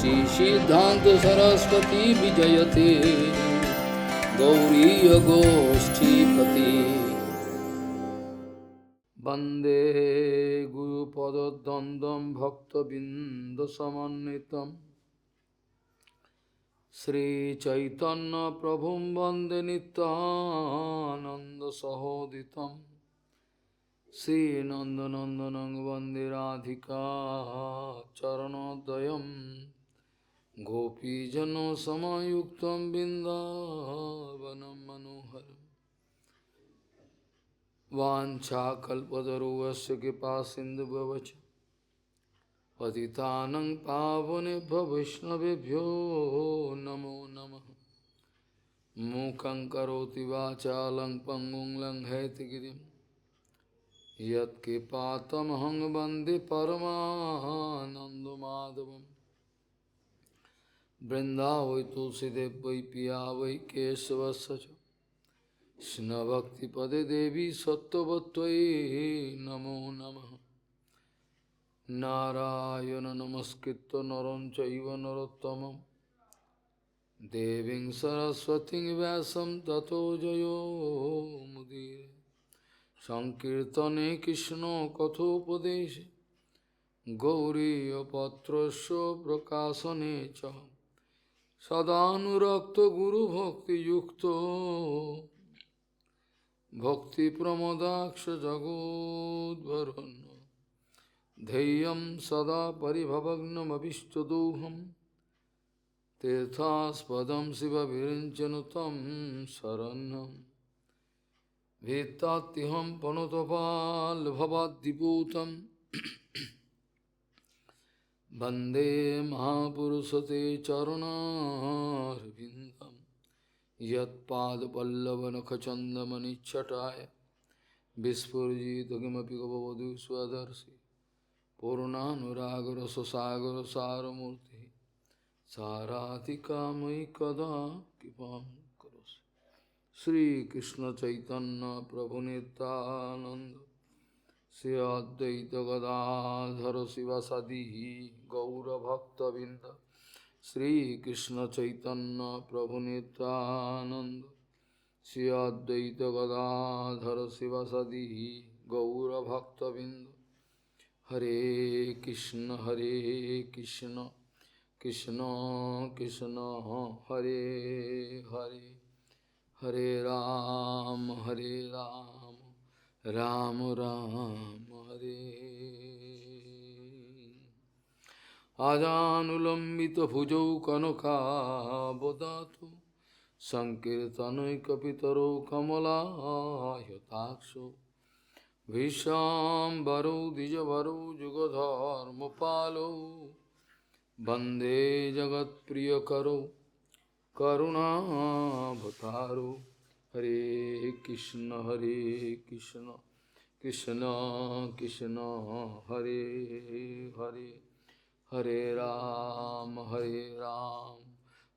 श्री सिद्धांत सरस्वती विजयते गौरीय गोष्ठीपति वंदे गुरुपद्वंद्वं भक्तबिंदसमन्वितं श्रीचैतन्य प्रभुं वंदे नित्यानन्दसहोदितं श्रीनन्दनन्दनं वन्दे राधिका चरणोदयं गोपीजनसमायुक्तं बिन्दावनं मनोहरम् वाञ्छाकल्पतरुवस्य कृपासिन्धुभ्यश्च पतितानं पावनेभ्यो वैष्णवेभ्यो नमो नमः। मूकं करोति वाचालं पङ्गुं लङ्घयतिगिरिं यत्कृपातमहं वन्दे परमानन्दमाधवं। वृन्दावै तुलसीदेव वै पिया वै केशवस्य च कृष्णभक्तिपदे देवी सत्त्ववत्त्वयि नमो नमः। नारायण नमस्कृत्य नरं चैव नरोत्तमं देवीं सरस्वतीं व्यासं ततो जयो मुदीरये। संकीर्तने कृष्ण कथोपदेशे गौरीयपत्रस्य प्रकाशने च सदानुरक्तो गुरुभक्तियुक्तो भक्तिप्रमोदाक्ष जगोद्वरुण्य धैर्यं सदा परिभवग्नमभिष्टदोहं तीर्थास्पदं शिवविरञ्चनुतं शरण्यं भीत्तात्युहं पनुतपाल्भवाद्दिपूतं वन्दे महापुरुषते चरणारविन्दं यत्पादपल्लवनखचन्दमनिच्छटाय विस्फुजित किमपि गववधू स्वदर्शि पूर्णानुरागरससागर सारमूर्ति साराधिकामयि कदा कृपां करोसि। श्रीकृष्ण चैतन्य प्रभु नित्यानंद श्री अद्वैत गदाधर शिवासादि गौरभक्तबिंद श्रीकृष्ण चैतन्य प्रभु नित्यानंद श्री अद्वैत गदाधर शिवासादि गौरभक्तबिंद। हरे कृष्ण कृष्ण कृष्ण हरे हरे हरे राम राम राम हरे। आजानुलंबित भुजौ कनकाबदातु संकीर्तनैकपितरो कमलायताक्षो विश्वाम्बरो द्विजवरो जुगधर्मपालो वन्दे जगत्प्रियकरो करुणावतारो। हरे कृष्ण कृष्ण कृष्ण हरे हरे हरे राम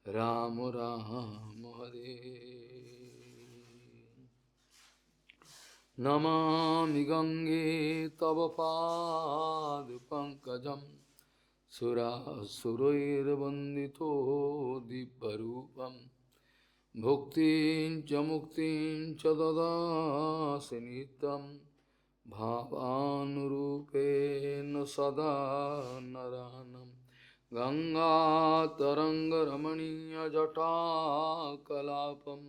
राम राम हरे। नमामि गंगे तव पादपङ्कजं सुरासुरैर्वन्दितो दिव्यरूपं भुक्तिं च मुक्तिं च ददासि नित्यं भावानुरूपेण सदा नरानं। गंगातरङ्गरमणीयजटाकलापं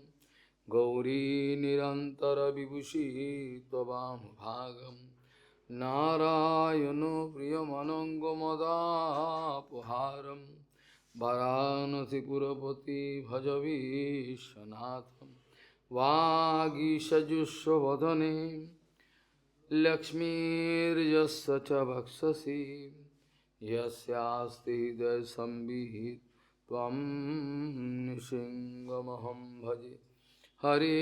गौरी निरन्तरविभूषि त्ववामभागं नारायणो प्रियमनङ्गमदापहारं वाराणसीपुरपति भजवीशनाथं। वागीषजुष्वदने लक्ष्मीर्यस्य च वक्षसि यस्यास्ति हृदयसंवित् त्वं नृसिंहमहं भजे। हरे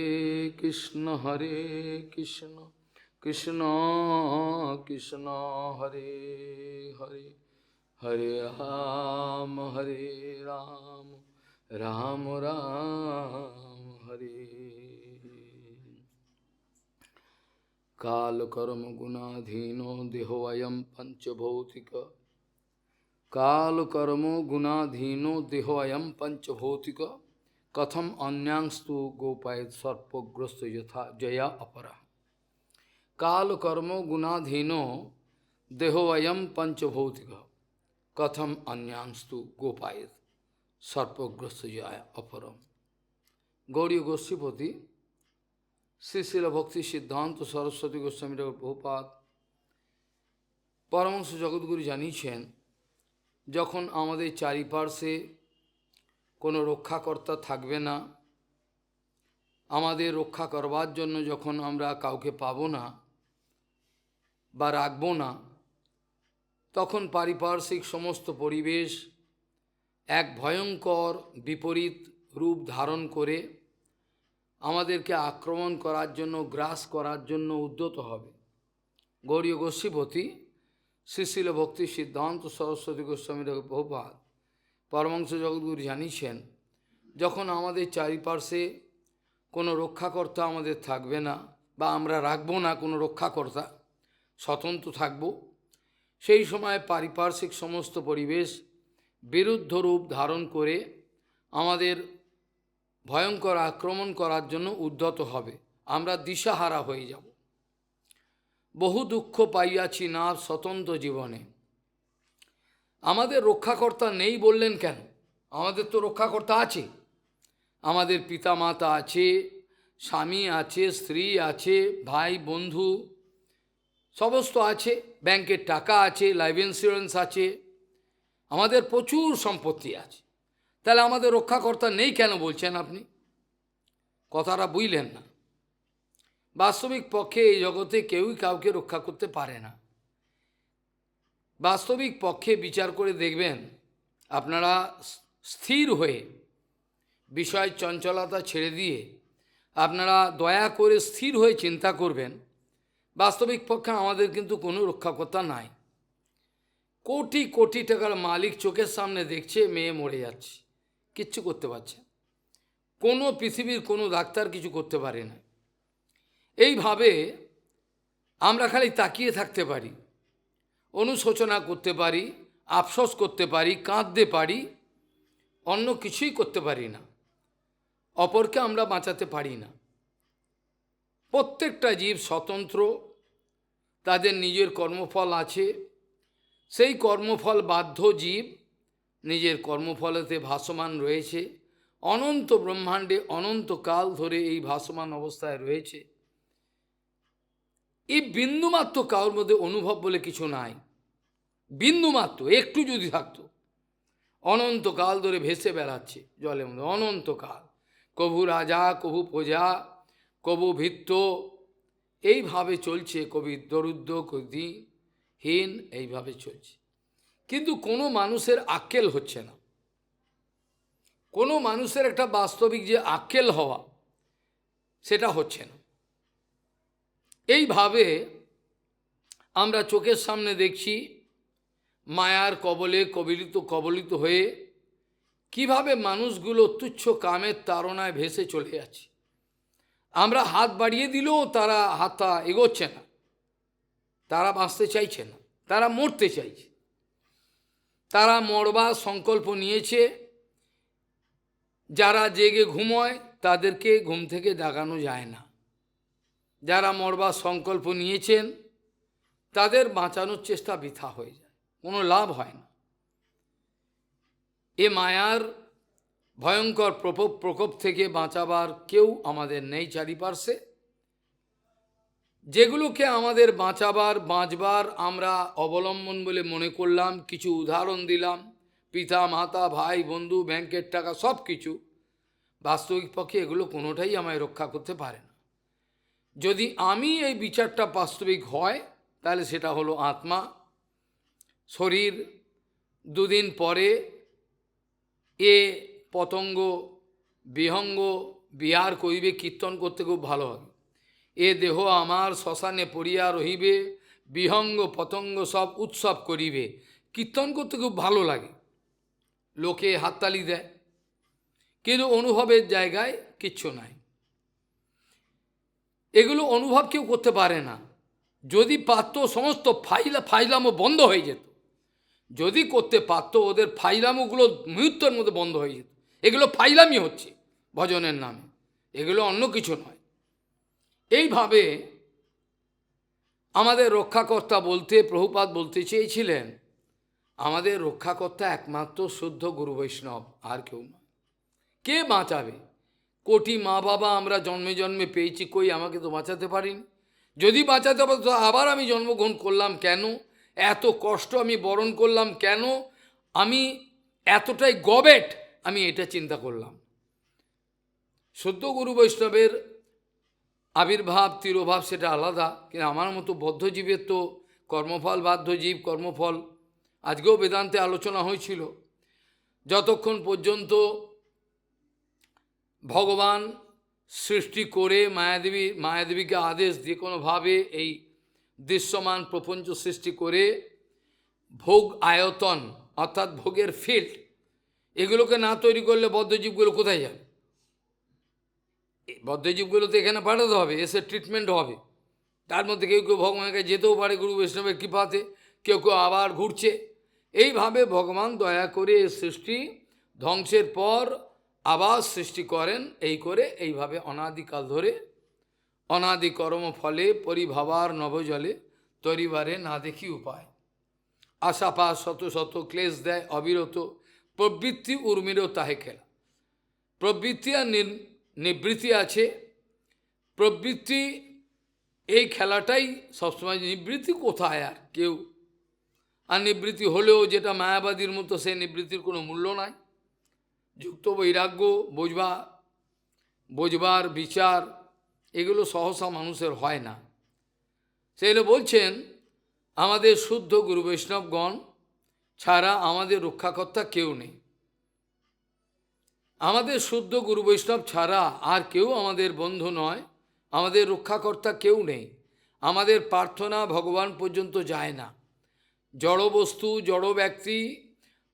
कृष्ण कृष्ण कृष्ण हरे हरे हरे राम राम राम हरे। कालकर्म गुणाधीनो देहोऽयं पंचभौतिक काल कर्मो गुणाधीनो देहो अयम पंचभौतिक कथम अन्यांस्तु गोपायत सर्पग्रस्त यथा जया अपरा। काल कर्मो गुणाधीनो देहो अयम पंचभौतिक कथम अन्यांस्तु गोपायत सर्पग्रस्त जया अपरम। गौरी गोस्वीपति श्री शिल भक्ति सिद्धांत सरस्वती गोस्वामी प्रभुपाद परमहंस जगद्गुरु জানিয়েছেন, যখন আমাদের চারিপার্শ্বে কোনো রক্ষাকর্তা থাকবে না, আমাদের রক্ষা করবার জন্য যখন আমরা কাউকে পাবো না বা রাখবো না, তখন পারিপার্শ্বিক সমস্ত পরিবেশ এক ভয়ঙ্কর বিপরীত রূপ ধারণ করে আমাদেরকে আক্রমণ করার জন্য, গ্রাস করার জন্য উদ্যত হবে। গৌড়ীয় গোস্বীপতি শ্রীশিল ভক্তি সিদ্ধান্ত সরস্বতী গোস্বামী প্রভুপাদ পরমহংস জগদ্গুরু জানিয়েছেন, যখন আমাদের চারিপার্শ্বে কোনো রক্ষাকর্তা আমাদের থাকবে না বা আমরা রাখবো না কোনো রক্ষাকর্তা, স্বতন্ত্র থাকব, সেই সময় পারিপার্শ্বিক সমস্ত পরিবেশ বিরুদ্ধ রূপ ধারণ করে আমাদের ভয়ঙ্কর আক্রমণ করার জন্য উদ্যত হবে। আমরা দিশাহারা হয়ে যাব। বহু দুঃখ পাইয়াছি না স্বতন্ত্র জীবনে। আমাদের রক্ষাকর্তা নেই বললেন কেন? আমাদের তো রক্ষাকর্তা আছে। আমাদের পিতা মাতা আছে, স্বামী আছে, স্ত্রী আছে, ভাই বন্ধু সমস্ত আছে, ব্যাংকের টাকা আছে, লাইফ ইন্স্যুরেন্স আছে, আমাদের প্রচুর সম্পত্তি আছে। তাহলে আমাদের রক্ষাকর্তা নেই কেন বলছেন আপনি? কথাটা বুঝলেন না। বাস্তবিক পক্ষে এই জগতে কেউই কাউকে রক্ষা করতে পারে না। বাস্তবিক পক্ষে বিচার করে দেখবেন, আপনারা স্থির হয়ে বিষয় চঞ্চলতা ছেড়ে দিয়ে আপনারা দয়া করে স্থির হয়ে চিন্তা করবেন, বাস্তবিক পক্ষে আমাদের কিন্তু কোনো রক্ষাকর্তা নাই। কোটি কোটি টাকার মালিক চোখের সামনে দেখছে মেয়ে মরে যাচ্ছে, কিচ্ছু করতে পারছে, কোনো পৃথিবীর কোনো ডাক্তার কিছু করতে পারে না। এইভাবে আমরা খালি তাকিয়ে থাকতে পারি, অনুশোচনা করতে পারি, আফসোস করতে পারি, কাঁদতে পারি, অন্য কিছুই করতে পারি না। অপরকে আমরা বাঁচাতে পারি না। প্রত্যেকটা জীব স্বতন্ত্র, তাদের নিজের কর্মফল আছে। সেই কর্মফল বাধ্য জীব নিজের কর্মফলেতে ভাসমান রয়েছে, অনন্ত ব্রহ্মাণ্ডে অনন্তকাল ধরে এই ভাসমান অবস্থায় রয়েছে। এই বিন্দুমাত্র কারোর মধ্যে অনুভব বলে কিছু নাই। বিন্দুমাত্র একটু যদি থাকতো, অনন্তকাল ধরে ভেসে বেড়াচ্ছে জলের মধ্যে, অনন্তকাল। কভু রাজা, কভু প্রজা, কভু ভিত্ত, এইভাবে চলছে। কবি দরিদ্র, কবি হীন, এইভাবে চলছে। কিন্তু কোনো মানুষের আক্কেল হচ্ছে না। কোনো মানুষের একটা বাস্তবিক যে আক্কেল হওয়া, সেটা হচ্ছে না। এইভাবে আমরা চোখের সামনে দেখছি মায়ার কবলে কবলিত হয়ে কিভাবে মানুষগুলো তুচ্ছ কামের তাড়নায় ভেসে চলে যাচ্ছে। আমরা হাত বাড়িয়ে দিলেও তারা হাতটা এগোচ্ছে না, তারা বাঁচতে চাইছে না, তারা মরতে চাইছে। তারা মরবার সংকল্প নিয়েছে। যারা জেগে ঘুমোয় তাদেরকে ঘুম থেকে জাগানো যায় না। যারা মরবার সংকল্প নিয়েছেন তাদের বাঁচানোর চেষ্টা বৃথা হয়ে যায়, কোনো লাভ হয় না। এ মায়ার ভয়ঙ্কর প্রকোপ থেকে বাঁচাবার কেউ আমাদের নেই চারিপার্শ্বে। যেগুলোকে আমাদের বাঁচবার আমরা অবলম্বন বলে মনে করলাম, কিছু উদাহরণ দিলাম, পিতা মাতা ভাই বন্ধু ব্যাংকের টাকা সব কিছু, বাস্তবিক পক্ষে এগুলো কোনোটাই আমায় রক্ষা করতে পারে না। যদি আমি এই বিচারটা বাস্তবিক হয়, তাহলে সেটা হলো আত্মা। শরীর দুদিন পরে এ পতঙ্গ বিহঙ্গ বিহার করিবে, কীর্তন করতে খুব ভালো হবে। এ দেহ আমার শ্মশানে পড়িয়া রহিবে, বিহঙ্গ পতঙ্গ সব উৎসব করিবে। কীর্তন করতে খুব ভালো লাগে, লোকে হাততালি দেয়, কিন্তু অনুভবের জায়গায় কিচ্ছু নাই। এগুলো অনুভব কেউ করতে পারে না। যদি পারত সমস্ত ফাইলামও বন্ধ হয়ে যেত। যদি করতে পারত, ওদের ফাইলামোগুলো মুহূর্তের মধ্যে বন্ধ হয়ে যেত। এগুলো ফাইলামি হচ্ছে ভজনের নামে, এগুলো অন্য কিছু নয়। এইভাবে আমাদের রক্ষাকর্তা বলতে প্রভুপাদ বলতে চেয়েছিলেন, আমাদের রক্ষাকর্তা একমাত্র শুদ্ধ গুরু বৈষ্ণব, আর কেউ নয়। কে বাঁচাবে? কোটি মা বাবা আমরা জন্মে জন্মে পেয়েছি, কই আমাকে তো বাঁচাতে পারিনি। যদি বাঁচাতে পারতো আবার আমি জন্মগ্রহণ করলাম কেন? এত কষ্ট আমি বরণ করলাম কেন? আমি এতটাই গবেট, আমি এটা চিন্তা করলাম। শুদ্ধ গুরু বৈষ্ণবের আবির্ভাব তিরোভাব সেটা আলাদা, কিন্তু আমার মতো বদ্ধজীবের তো কর্মফল, বাধ্যজীব কর্মফল। আজকেও বেদান্তে আলোচনা হয়েছিল, যতক্ষণ পর্যন্ত ভগবান সৃষ্টি করে মায়াদেবীকে আদেশ দিয়ে কোনোভাবে এই দৃশ্যমান প্রপঞ্চ সৃষ্টি করে ভোগ আয়তন অর্থাৎ ভোগের ফিল্ড এগুলোকে না তৈরি করলে বদ্ধজীবগুলো কোথায় যাবে? বদ্ধজীবগুলো তো এখানে পাঠাতে হবে, এসে ট্রিটমেন্ট হবে। তার মধ্যে কেউ কেউ ভগবানের কাছে যেতেও পারে গুরু বৈষ্ণবের কৃপাতে, কেউ কেউ আবার ঘুরছে। এইভাবে ভগবান দয়া করে সৃষ্টি ধ্বংসের পর আবার সৃষ্টি করেন। এই করে এইভাবে অনাদিকাল ধরে অনাদি কর্ম ফলে পরিভাবার নবজলে তরিবারে না দেখি উপায়। আশাপাশ শত শত ক্লেশ দেয় অবিরত, প্রবৃত্তি উর্মিরও তাহে খেলা। প্রবৃত্তি আর নিবৃত্তি আছে। প্রবৃত্তি এই খেলাটাই সবসময়, নিবৃত্তি কোথায় আর কেউ? আর নিবৃত্তি হলেও যেটা মায়াবাদীর মতো, সে নিবৃত্তির কোনো মূল্য নাই। যুক্ত বৈরাগ্য বোঝবার বিচার এগুলো সহসা মানুষের হয় না। সেগুলো বলছেন আমাদের শুদ্ধ গুরু বৈষ্ণবগণ ছাড়া আমাদের রক্ষাকর্তা কেউ নেই। আমাদের শুদ্ধ গুরু বৈষ্ণব ছাড়া আর কেউ আমাদের বন্ধু নয়, আমাদের রক্ষাকর্তা কেউ নেই। আমাদের প্রার্থনা ভগবান পর্যন্ত যায় না। জড় বস্তু জড় ব্যক্তি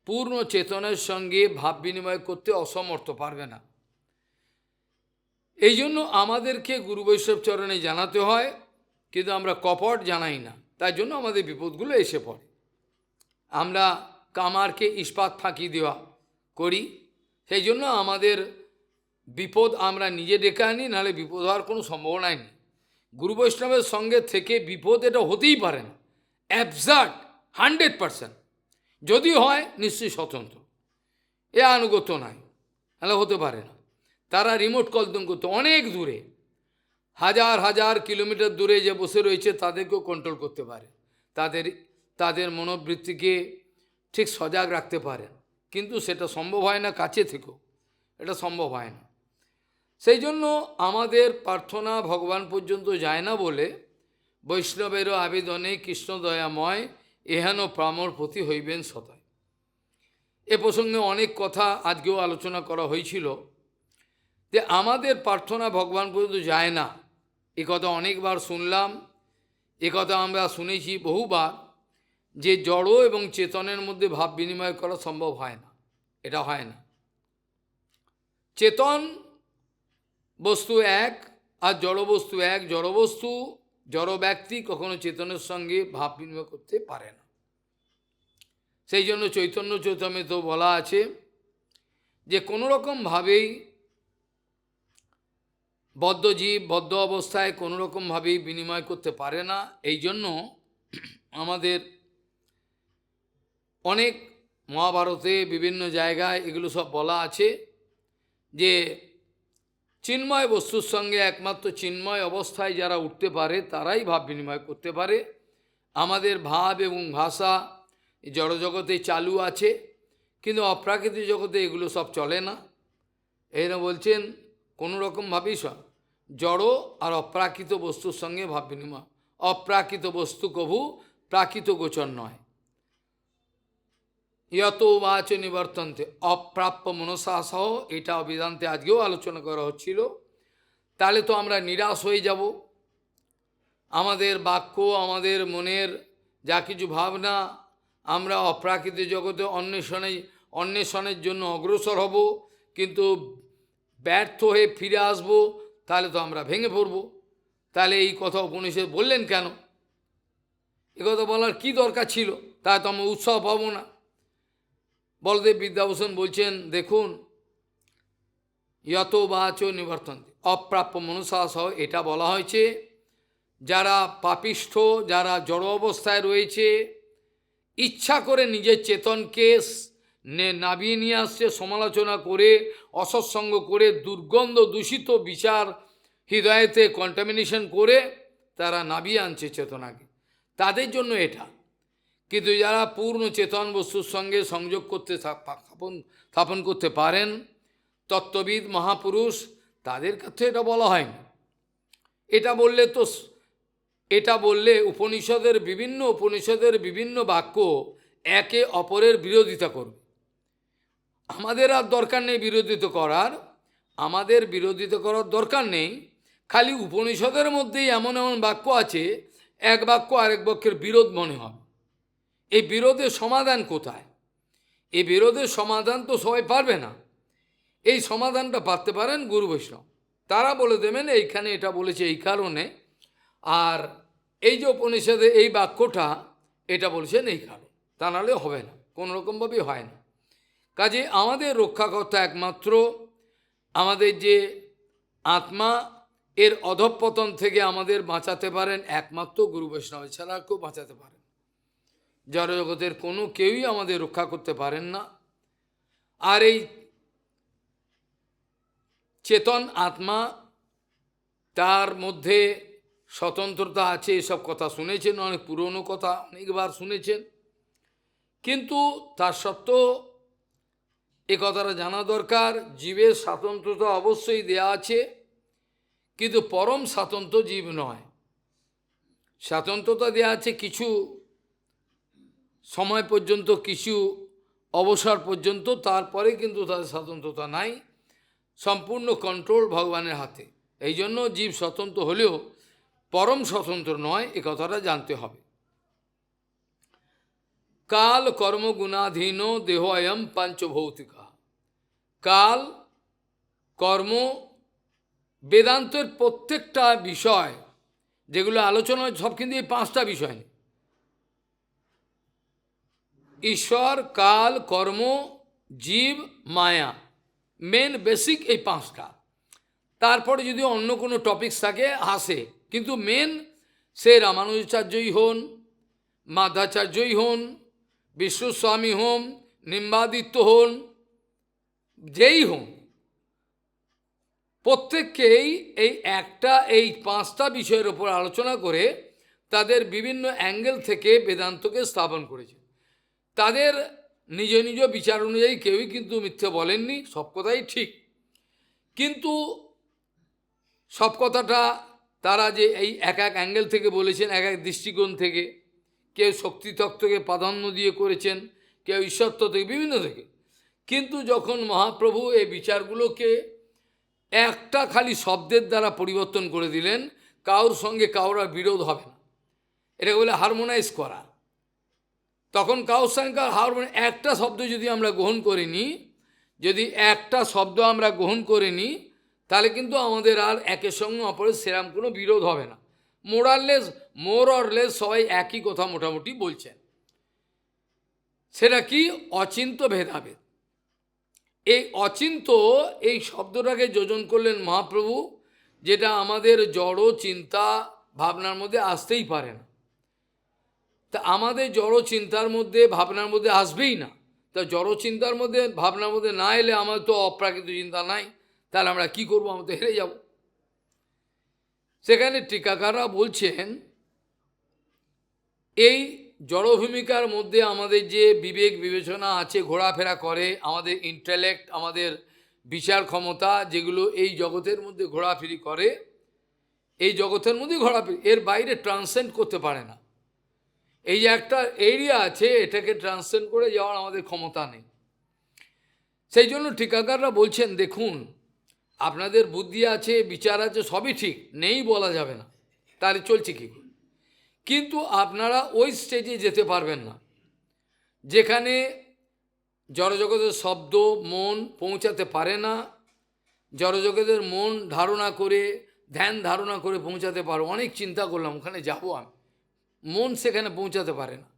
পূর্ণ চেতনের সঙ্গে ভাব বিনিময় করতে অসমর্থ, পারবে না। এই জন্য আমাদেরকে গুরু বৈষ্ণব চরণে জানাতে হয়, কিন্তু আমরা কপট জানাই না, তাই জন্য আমাদের বিপদগুলো এসে পড়ে। আমরা কামারকে ইস্পাত ফাঁকি দেওয়া করি, সেই জন্য আমাদের বিপদ আমরা নিজে ডেকে আনি, নাহলে বিপদ হওয়ার কোনো সম্ভাবনাই নেই। গুরু বৈষ্ণবের সঙ্গে থেকে বিপদ এটা হতেই পারে না, অ্যাবসার্ড 100%। যদি হয় নিশ্চয়ই স্বতন্ত্র, এ আনুগত্য নাই, তাহলে হতে পারে না। তারা রিমোট কন্ট্রোল করতে অনেক দূরে, হাজার হাজার কিলোমিটার দূরে যে বসে রয়েছে তাদেরকেও কন্ট্রোল করতে পারে, তাদের মনোবৃত্তিকে ঠিক সজাগ রাখতে পারেন, কিন্তু সেটা সম্ভব হয় না কাছে থেকেও, এটা সম্ভব হয় না। সেই জন্য আমাদের প্রার্থনা ভগবান পর্যন্ত যায় না বলে বৈষ্ণবেরও আবেদনে কৃষ্ণ দয়াময় এহেন প্রামর প্রতি হইবেন সদায়। এ প্রসঙ্গে অনেক কথা আজকেও আলোচনা করা হয়েছিল, যে আমাদের প্রার্থনা ভগবান পর্যন্ত যায় না, এ কথা অনেকবার শুনলাম। এ কথা আমরা শুনেছি বহুবার, যে জড় এবং চেতনের মধ্যে ভাব বিনিময় করা সম্ভব হয় না, এটা হয় না। চেতন বস্তু এক আর জড় বস্তু এক। জড় ব্যক্তি কখনো চেতনের সঙ্গে ভাব বিনিময় করতে পারে না। সেই জন্য চৈতন্য চৈতন্যে বলা আছে যে কোনো রকমভাবেই বদ্ধজীব বদ্ধ অবস্থায় কোনো রকমভাবেই বিনিময় করতে পারে না। এই জন্য আমাদের অনেক মহাভারতে বিভিন্ন জায়গায় এগুলো সব বলা আছে যে চিন্ময় বস্তুর সঙ্গে একমাত্র চিন্ময় অবস্থায় যারা উঠতে পারে তারাই ভাব বিনিময় করতে পারে। আমাদের ভাব এবং ভাষা জড়জগতে চালু আছে, কিন্তু অপ্রাকৃতিক জগতে এগুলো সব চলে না। এরা বলছেন কোনো রকমভাবেই সব জড় আর অপ্রাকৃত বস্তুর সঙ্গে ভাব বিনিময়, অপ্রাকৃত বস্তু কভু প্রাকৃত গোচর নয়। ইয়ত বাচ নিবর্তন্তে অপ্রাপ্য মনসা সহ, এটা বেদান্তে আজকেও আলোচনা করা হচ্ছিল। তাহলে তো আমরা নিরাশ হয়ে যাব। আমাদের বাক্য আমাদের মনের যা কিছু ভাবনা, আমরা অপ্রাকৃত জগতে অন্বেষণের জন্য অগ্রসর হব, কিন্তু ব্যর্থ হয়ে ফিরে আসব, তাহলে তো আমরা ভেঙে পড়ব। তাহলে এই কথা উপনিষদ বললেন কেন? একথা বলার কি দরকার ছিল? তাই তো আমরা উৎসাহ পাবো না। বলদেব বিদ্যাভূষণ বলছেন, দেখুন, যত বাচ নিবর্তন্তে, অপ্রাপ্য মনুষাসহ এটা বলা হয়েছে, যারা পাপিষ্ঠ, যারা জড় অবস্থায় রয়েছে, ইচ্ছা করে নিজের চেতনকে নাবিয়ে নিয়ে আসছে, সমালোচনা করে, অসৎসঙ্গ করে, দুর্গন্ধ দূষিত বিচার হৃদয়েতে কন্টামিনেশন করে তারা নাবিয়ে আনছে চেতনাকে, তাদের জন্য এটা। কিন্তু যারা পূর্ণ চেতন বস্তুর সঙ্গে সংযোগ করতে স্থাপন করতে পারেন, তত্ত্ববিদ মহাপুরুষ, তাদের কাছে এটা বলা হয়নি। এটা বললে উপনিষদের বিভিন্ন বাক্য একে অপরের বিরোধিতা করবে। আমাদের আর দরকার নেই বিরোধিতা করার দরকার নেই। খালি উপনিষদের মধ্যেই এমন এমন বাক্য আছে, এক বাক্য আরেক বাক্যের বিরোধ মনে হয়। এই বিরোধের সমাধান কোথায়? এই বিরোধের সমাধান তো সবাই পারবে না। এই সমাধানটা পারতে পারেন গুরু বৈষ্ণব, তারা বলে দেবেন এইখানে এটা বলেছে এই কারণে, আর এই যে উপনিষদে এই বাক্যটা এটা বলছেন এই কারণে, তা নাহলে হবে না, কোনোরকমভাবেই হয় না। কাজে আমাদের রক্ষাকর্তা একমাত্র, আমাদের যে আত্মা, এর অধঃপতন থেকে আমাদের বাঁচাতে পারেন একমাত্র গুরু বৈষ্ণব ছাড়া কেউ বাঁচাতে পারেন। জড়জগতের কোনো কেউই আমাদের রক্ষা করতে পারেন না। আর এই চেতন আত্মা, তার মধ্যে স্বতন্ত্রতা আছে, এসব কথা শুনেছেন, অনেক পুরনো কথা অনেকবার শুনেছেন। কিন্তু তার সত্ত্বেও এ কথাটা জানা দরকার, জীবের স্বাতন্ত্রতা অবশ্যই দেয়া আছে, কিন্তু পরম স্বাতন্ত্র জীব নয়। স্বাতন্ত্রতা দেয়া আছে কিছু সময় পর্যন্ত, কিছু অবসর পর্যন্ত, তারপরে কিন্তু তাদের স্বাতন্ত্রতা নাই, সম্পূর্ণ কন্ট্রোল ভগবানের হাতে। এই জন্য জীব স্বতন্ত্র হলেও পরম স্বতন্ত্র নয়, এ কথাটা জানতে হবে। কাল কর্ম গুণাধীন দেহ অয়ম পাঞ্চভৌতিকা। কাল কর্ম, বেদান্তের প্রত্যেকটা বিষয় যেগুলো আলোচনা হয় সব কিন্তু এই পাঁচটা বিষয় নেই। ঈশ্বর, কাল, কর্ম, জীব, মায়া, মেন বেসিক এই পাঁচটা। তারপরে যদি অন্য কোনো টপিকস থাকে আসে, কিন্তু মেন সে রামানুজাচার্যই হন, মাধ্বাচার্যই হন, বিশ্বস্বামী হন, নিম্বাদিত্য হন, যেই হন, প্রত্যেককেই এই পাঁচটা বিষয়ের ওপর আলোচনা করে তাদের বিভিন্ন অ্যাঙ্গেল থেকে বেদান্তকে স্থাপন করেছে। তাদের নিজ নিজ বিচার অনুযায়ী কেউই কিন্তু মিথ্যে বলেননি, সব কথাই ঠিক। কিন্তু সব কথাটা তারা যে এই এক এক অ্যাঙ্গেল থেকে বলেছেন, এক এক দৃষ্টিকোণ থেকে, কেউ শক্তিতত্ত্বকে প্রাধান্য দিয়ে করেছেন, কেউ ঈশ্বরত্ব থেকে, বিভিন্ন থেকে। কিন্তু যখন মহাপ্রভু এই বিচারগুলোকে একটা খালি শব্দের দ্বারা পরিবর্তন করে দিলেন, কারোর সঙ্গে কারোর বিরোধ হবে না, এটাকে বলে হারমোনাইজ করা। তখন কারোর সঙ্গে একটা শব্দ যদি আমরা গ্রহণ করে নিই, তাহলে কিন্তু আমাদের আর একের সঙ্গে অপরের সেরাম কোনো বিরোধ হবে না। মোর অর লেস সবাই একই কথা মোটামুটি বলছেন। সেটা কি? অচিন্ত ভেদাভেদ। এই অচিন্ত, এই শব্দটাকে যোজন করলেন মহাপ্রভু, যেটা আমাদের জড় চিন্তা ভাবনার মধ্যে আসতেই পারে না। তা আমাদের জড় চিন্তার মধ্যে ভাবনার মধ্যে আসবেই না। তা জড় চিন্তার মধ্যে ভাবনার মধ্যে না এলে আমাদের তো অপ্রাকৃত চিন্তা নাই, তাহলে আমরা কি করবো? আমরা তো হেরে যাব। সেখানে টিকাকাররা বলছেন, এই জড়ভূমিকার মধ্যে আমাদের যে বিবেক বিবেচনা আছে, ঘোরাফেরা করে, আমাদের ইন্টেলেক্ট, আমাদের বিচার ক্ষমতা, যেগুলো এই জগতের মধ্যে ঘোরাফেরি করে, এই জগতের মধ্যে ঘোরাফেরি, এর বাইরে ট্রান্সেন্ড করতে পারে না। এই যে একটা এরিয়া আছে, এটাকে ট্রান্সেন্ড করে যাওয়ার আমাদের ক্ষমতা নেই। সেই জন্য টিকাকাররা বলছেন, দেখুন, আপনাদের বুদ্ধি আছে, বিচার আছে, সবই ঠিক, নেই বলা যাবে না, তাহলে চলছে কী করে? কিন্তু আপনারা ওই স্টেজে যেতে পারবেন না যেখানে জড়জগতের শব্দ মন পৌঁছাতে পারে না। জড়জগতের মন ধারণা করে, ধ্যান ধারণা করে পৌঁছাতে পারো। অনেক চিন্তা করলাম ওখানে যাবো আমি, মন সেখানে পৌঁছাতে পারে না,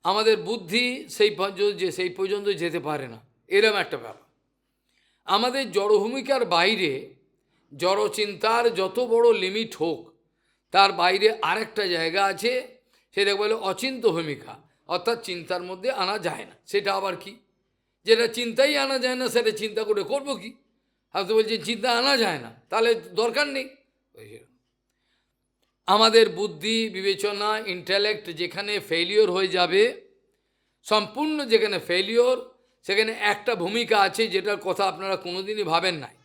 আমাদের বুদ্ধি সেই পর্যন্ত যেতে পারে না, এরম একটা ব্যাপার। আমাদের জড়ভূমিকার বাইরে, জড়চিন্তার যত বড় লিমিট হোক, তার বাইরে আরেকটা জায়গা আছে, সেটা বলে অচিন্ত ভূমিকা, অর্থাৎ চিন্তার মধ্যে আনা যায় না। সেটা আবার কি? যেটা চিন্তাই আনা যায় না, সেটা চিন্তা করে করবো কি? আপনি বলছেন চিন্তা আনা যায় না, তাহলে দরকার নেই। আমাদের বুদ্ধি, বিবেচনা, ইন্টেলেক্ট যেখানে ফেলিওর হয়ে যাবে, সম্পূর্ণ যেখানে ফেলিওর, সেখানে একটা ভূমিকা আছে যেটার কথা আপনারা কোনোদিনই ভাবেন নাই,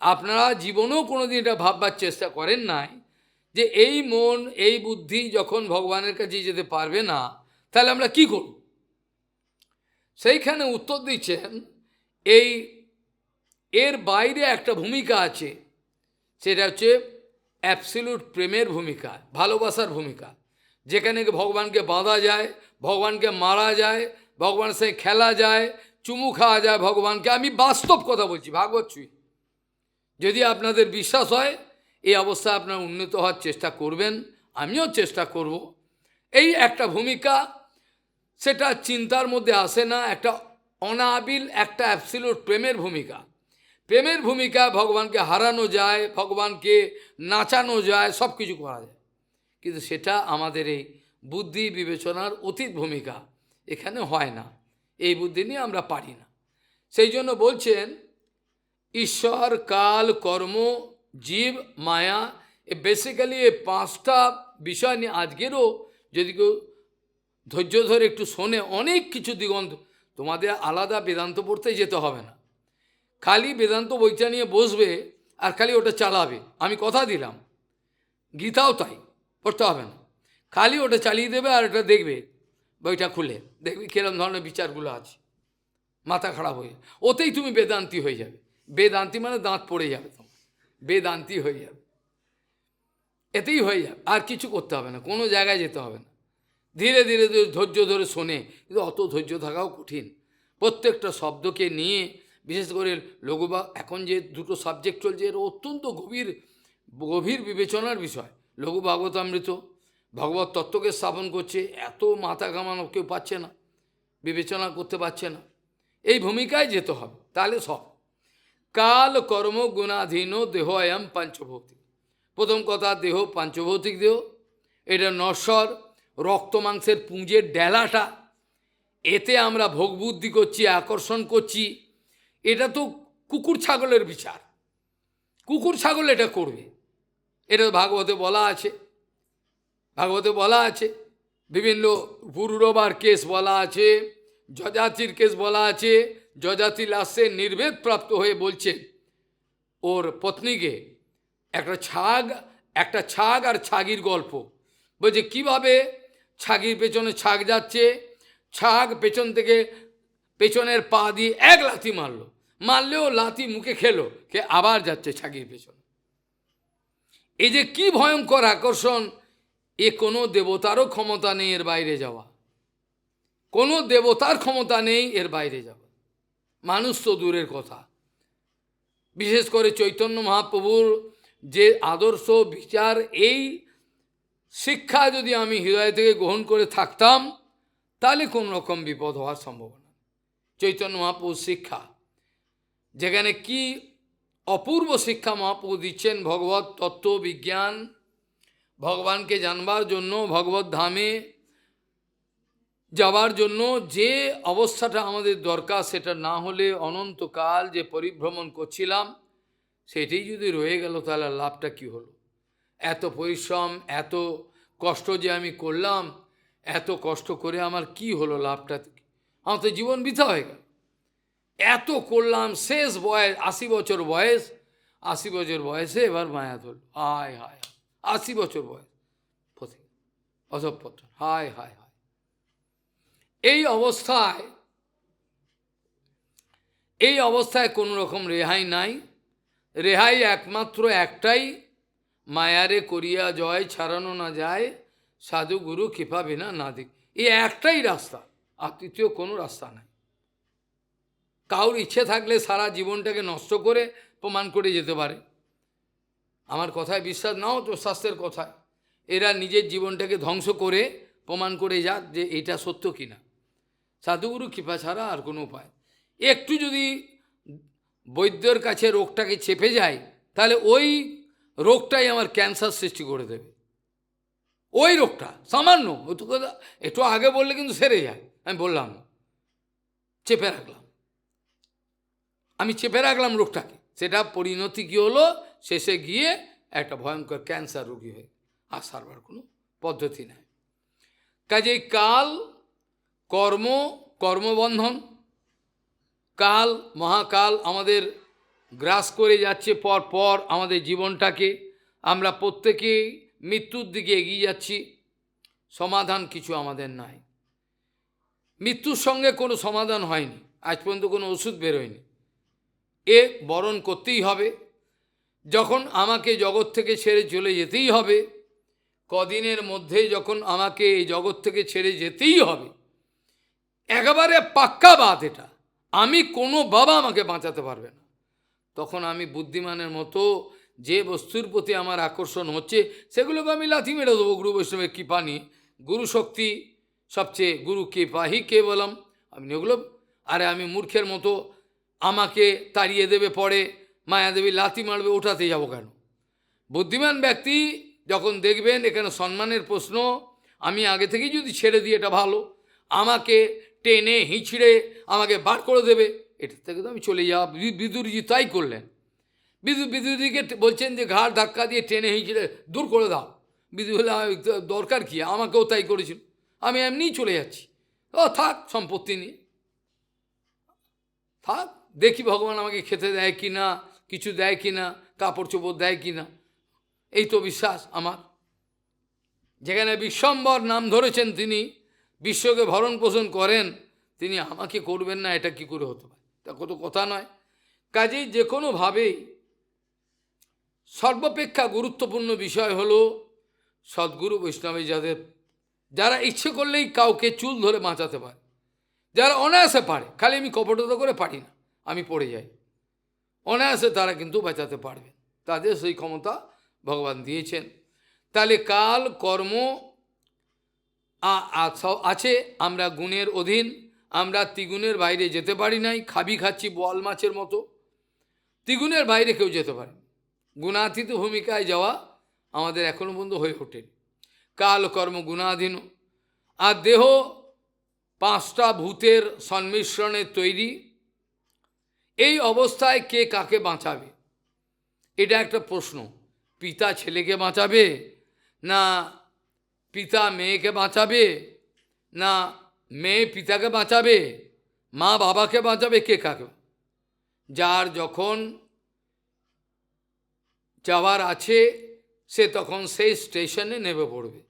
আপনারা জীবনেও কোনোদিন এটা ভাববার চেষ্টা করেন নাই, যে এই মন, এই বুদ্ধি যখন ভগবানের কাছে যেতে পারবে না, তাহলে আমরা কি করব? সেইখানে উত্তর দিচ্ছেন, এর বাইরে একটা ভূমিকা আছে, সেটা হচ্ছে অ্যাবসলিউট প্রেমের ভূমিকা, ভালোবাসার ভূমিকা, যেখানে ভগবানকে বাঁধা যায়, ভগবানকে মারা যায়, ভগবানের সঙ্গে খেলা যায়, চুমু খাওয়া যায় ভগবানকে। আমি বাস্তব কথা বলছি, ভাগবত ছুঁই। যদি আপনাদের বিশ্বাস হয়, এই অবস্থায় আপনারা উন্নত হওয়ার চেষ্টা করবেন, আমিও চেষ্টা করব। এই একটা ভূমিকা, সেটা চিন্তার মধ্যে আসে না, একটা অনাবিল, একটা অ্যাবসলিউট প্রেমের ভূমিকা। প্রেমের ভূমিকা, ভগবানকে হারানো যায়, ভগবানকে নাচানো যায়, সব কিছু করা যায়, কিন্তু সেটা আমাদের এই বুদ্ধি বিবেচনার অতীত ভূমিকা, এখানে হয় না। এই বুদ্ধি নিয়ে আমরা পারি না। সেই জন্য বলছেন, ঈশ্বর, কাল, কর্ম, জীব, মায়া, বেসিক্যালি এই পাঁচটা বিষয় নিয়ে আজকেরও যদি কেউ ধৈর্য ধরে একটু শোনে, অনেক কিছু দিগন্ত। তোমাদের আলাদা বেদান্ত পড়তে যেতে হবে না, খালি বেদান্ত বইটা নিয়ে বসবে আর খালি ওটা চালাবে। আমি কথা দিলাম, গীতাও তাই, পড়তে হবে না, খালি ওটা চালিয়ে দেবে আর এটা দেখবে, বইটা খুলে দেখবি কিরম ধরনের বিচারগুলো আছে, মাথা খারাপ হয়ে যাবে, ওতেই তুমি বেদান্তি হয়ে যাবে। বেদান্তি মানে দাঁত পড়ে যাবে, তোমার বেদান্তি হয়ে যাবে, এতেই হয়ে যাবে, আর কিছু করতে হবে না, কোনো জায়গায় যেতে হবে না। ধীরে ধীরে ধৈর্য ধরে শোনে, কিন্তু অত ধৈর্য থাকাও কঠিন। প্রত্যেকটা শব্দকে নিয়ে, বিশেষ করে লঘুবা, এখন যে দুটো সাবজেক্ট চলছে, এর অত্যন্ত গভীর বিবেচনার বিষয়। লঘু ভাগবতামৃত ভগবত তত্ত্বকে স্থাপন করছে, এত মাথা ঘামানো কেউ পাচ্ছে না, বিবেচনা করতে পারছে না। এই ভূমিকায় যেতে হবে, তাহলে সব। কাল, কর্ম, গুণাধীন দেহ আয়াম পাঞ্চভৌতিক। প্রথম কথা, দেহ পাঞ্চভৌতিক দেহ, এটা নশ্বর, রক্ত মাংসের পুঁজের ডেলাটা, এতে আমরা ভোগ বুদ্ধি করছি, আকর্ষণ করছি। এটা তো কুকুর ছাগলের বিচার, কুকুর ছাগল এটা করবে, এটা ভাগবতে বলা আছে। ভাগবতে বলা আছে, বিভিন্ন পুরুরবার কেস বলা আছে, যজাতির কেস বলা আছে। যজাতি লাস্টে নির্ভেদ প্রাপ্ত হয়ে বলছে ওর পত্নীকে, একটা ছাগ আর ছাগির গল্প বলছে, কিভাবে ছাগির পেছনে ছাগ যাচ্ছে, ছাগ পেছন থেকে পেছনের পা দিয়ে এক লাথি মারলেও লাথি মুখে খেলো, আবার যাচ্ছে ছাগির পেছনে। এই যে কি ভয়ঙ্কর আকর্ষণ, এ কোনো দেবতারও ক্ষমতা নেই এর বাইরে যাওয়া, কোনো দেবতার ক্ষমতা নেই এর বাইরে যাওয়া, মানুষ তো দূরের কথা। বিশেষ করে চৈতন্য মহাপ্রভুর যে আদর্শ বিচার, এই শিক্ষা যদি আমি হৃদয় থেকে গ্রহণ করে থাকতাম, তাহলে কোন রকম বিপদ হওয়ার সম্ভাবনা। চৈতন্য মহাপ্রভুর শিক্ষা, যেখানে কি অপূর্ব শিক্ষা মহাপ্রভু দিচ্ছেন, ভগবত তত্ত্ব বিজ্ঞান, ভগবানকে জানবার জন্য, ভগবত ধামে যাবার জন্য যে অবস্থাটা আমাদের দরকার, সেটা না হলে অনন্তকাল যে পরিভ্রমণ করছিলাম, সেটাই যদি রয়ে গেল, তাহলে লাভটা কি হলো? এত পরিশ্রম, এত কষ্ট যে আমি করলাম, এত কষ্ট করে আমার কি হলো? লাভটা আমার তো জীবন বৃথা হয়ে গেল। এত করলাম, শেষ বয়স 80 বছর বয়স, 80 বছর বয়সে এবার মায়া ধরল, হায় হায়, 80 বছর বয়স, অসভ্যতা, হায় হায় হায়। এই অবস্থায় কোনো রকম রেহাই নাই। রেহাই একমাত্র একটাই, মায়ারে করিয়া জয়, ছাড়ানো না যায়, সাধু গুরু কৃপা বিনা না দিক। এই একটাই রাস্তা, আর তৃতীয় কোনো রাস্তা নাই। কাউর ইচ্ছে থাকলে সারা জীবনটাকে নষ্ট করে প্রমাণ করে যেতে পারে। আমার কথায় বিশ্বাস নাও তো, শাস্ত্রের কথায়, এরা নিজের জীবনটাকে ধ্বংস করে প্রমাণ করে যাক যে এটা সত্য কিনা। সাধুগুরু কৃপা ছাড়া আর কোনো উপায়। একটু যদি বৈদ্যর কাছে রোগটাকে চেপে যায়, তাহলে ওই রোগটাই আমার ক্যান্সার সৃষ্টি করে দেবে। ওই রোগটা সামান্য একটু আগে বললে কিন্তু সেরে যায়। আমি বললাম চেপে রাখলাম, আমি চেপে রাখলাম রোগটাকে, সেটা পরিণতি কী হলো, শেষে গিয়ে একটা ভয়ঙ্কর ক্যান্সার রোগী হয়ে আর সারবার কোনো পদ্ধতি নাই। কাজেই কাল, কর্ম, কর্মবন্ধন, কাল, মহাকাল আমাদের গ্রাস করে যাচ্ছে পর পর আমাদের জীবনটাকে। আমরা প্রত্যেকেই মৃত্যুর দিকে এগিয়ে যাচ্ছি, সমাধান কিছু আমাদের নাই। মৃত্যুর সঙ্গে কোনো সমাধান হয়নি, আজ পর্যন্ত কোনো ওষুধ বেরোয়নি। এ বরণ করতেই হবে। যখন আমাকে জগৎ থেকে ছেড়ে চলে যেতেই হবে, কদিনের মধ্যে যখন আমাকে এই জগৎ থেকে ছেড়ে যেতেই হবে, একেবারে পাক্কা বাত এটা, আমি কোনো বাবা আমাকে বাঁচাতে পারবে না। তখন আমি বুদ্ধিমানের মতো যে বস্তুর প্রতি আমার আকর্ষণ হচ্ছে সেগুলোকে আমি লাথি মেরে দেবো গুরু বৈষ্ণবের কৃপা নিয়ে। গুরু শক্তি সবচেয়ে, গুরু কৃপাহি কেবলম। আমি এগুলো, আরে আমি মূর্খের মতো আমাকে তাড়িয়ে দেবে পরে মায়াদেবী লাথি মারবে, ওঠাতে যাব কেন? বুদ্ধিমান ব্যক্তি যখন দেখবেন এখানে সম্মানের প্রশ্ন, আমি আগে থেকেই যদি ছেড়ে দিই এটা ভালো, আমাকে টেনে হিঁচড়ে আমাকে বার করে দেবে, এটা থেকে তো আমি চলে যাওয়া। বিদুরজি তাই করলেন। বিদুরজিকে বলছেন যে ঘাড় ধাক্কা দিয়ে টেনে হিঁচড়ে দূর করে দাও। বিদু হলে দরকার কি, আমাকেও তাই করেছিল, আমি এমনিই চলে যাচ্ছি। ও থাক, সম্পত্তি নিয়ে থাক, দেখি ভগবান আমাকে খেতে দেয় কি না, কিছু দেয় কি না, কাপড় চোপড় দেয় কি না, এই তো বিশ্বাস আমার। যেখানে বিশ্বম্বর নাম ধরেছেন, তিনি বিশ্বকে ভরণ পোষণ করেন, তিনি আমাকে করবেন না, এটা কি করে হতে পারে? তা কত কথা নয়। কাজেই যে কোনোভাবেই সর্বাপেক্ষা গুরুত্বপূর্ণ বিষয় হলো সদ্গুরু বৈষ্ণবে যারা ইচ্ছে করলেই কাউকে চুল ধরে বাঁচাতে পারে, যারা অনায়াসে পারে, খালি আমি কপটতা করে পারি না, আমি পড়ে যাই, অনায়াসে তারা কিন্তু বাঁচাতে পারবে, তাদের সেই ক্ষমতা ভগবান দিয়েছেন। তাহলে কাল, কর্ম আছে, আমরা গুণের অধীন, আমরা ত্রিগুণের বাইরে যেতে পারি নাই, খাচ্ছি বোয়াল মাছের মতো, ত্রিগুণের বাইরে কেউ যেতে পারে। গুণাতীত ভূমিকায় যাওয়া আমাদের এখনো পর্যন্ত হয়ে ওঠেনি। কাল, কর্ম গুণাধীন, আর দেহ পাঁচটা ভূতের সংমিশ্রণে তৈরি। এই অবস্থায় কে কাকে বাঁচাবে, এটা একটা প্রশ্ন। পিতা ছেলেকে বাঁচাবে, না পিতা মেয়েকে বাঁচাবে, না মেয়ে পিতাকে বাঁচাবে, মা বাবাকে বাঁচাবে, কে কাকে? যার যখন যাওয়ার আছে সে তখন সেই স্টেশনে নেমে পড়বে।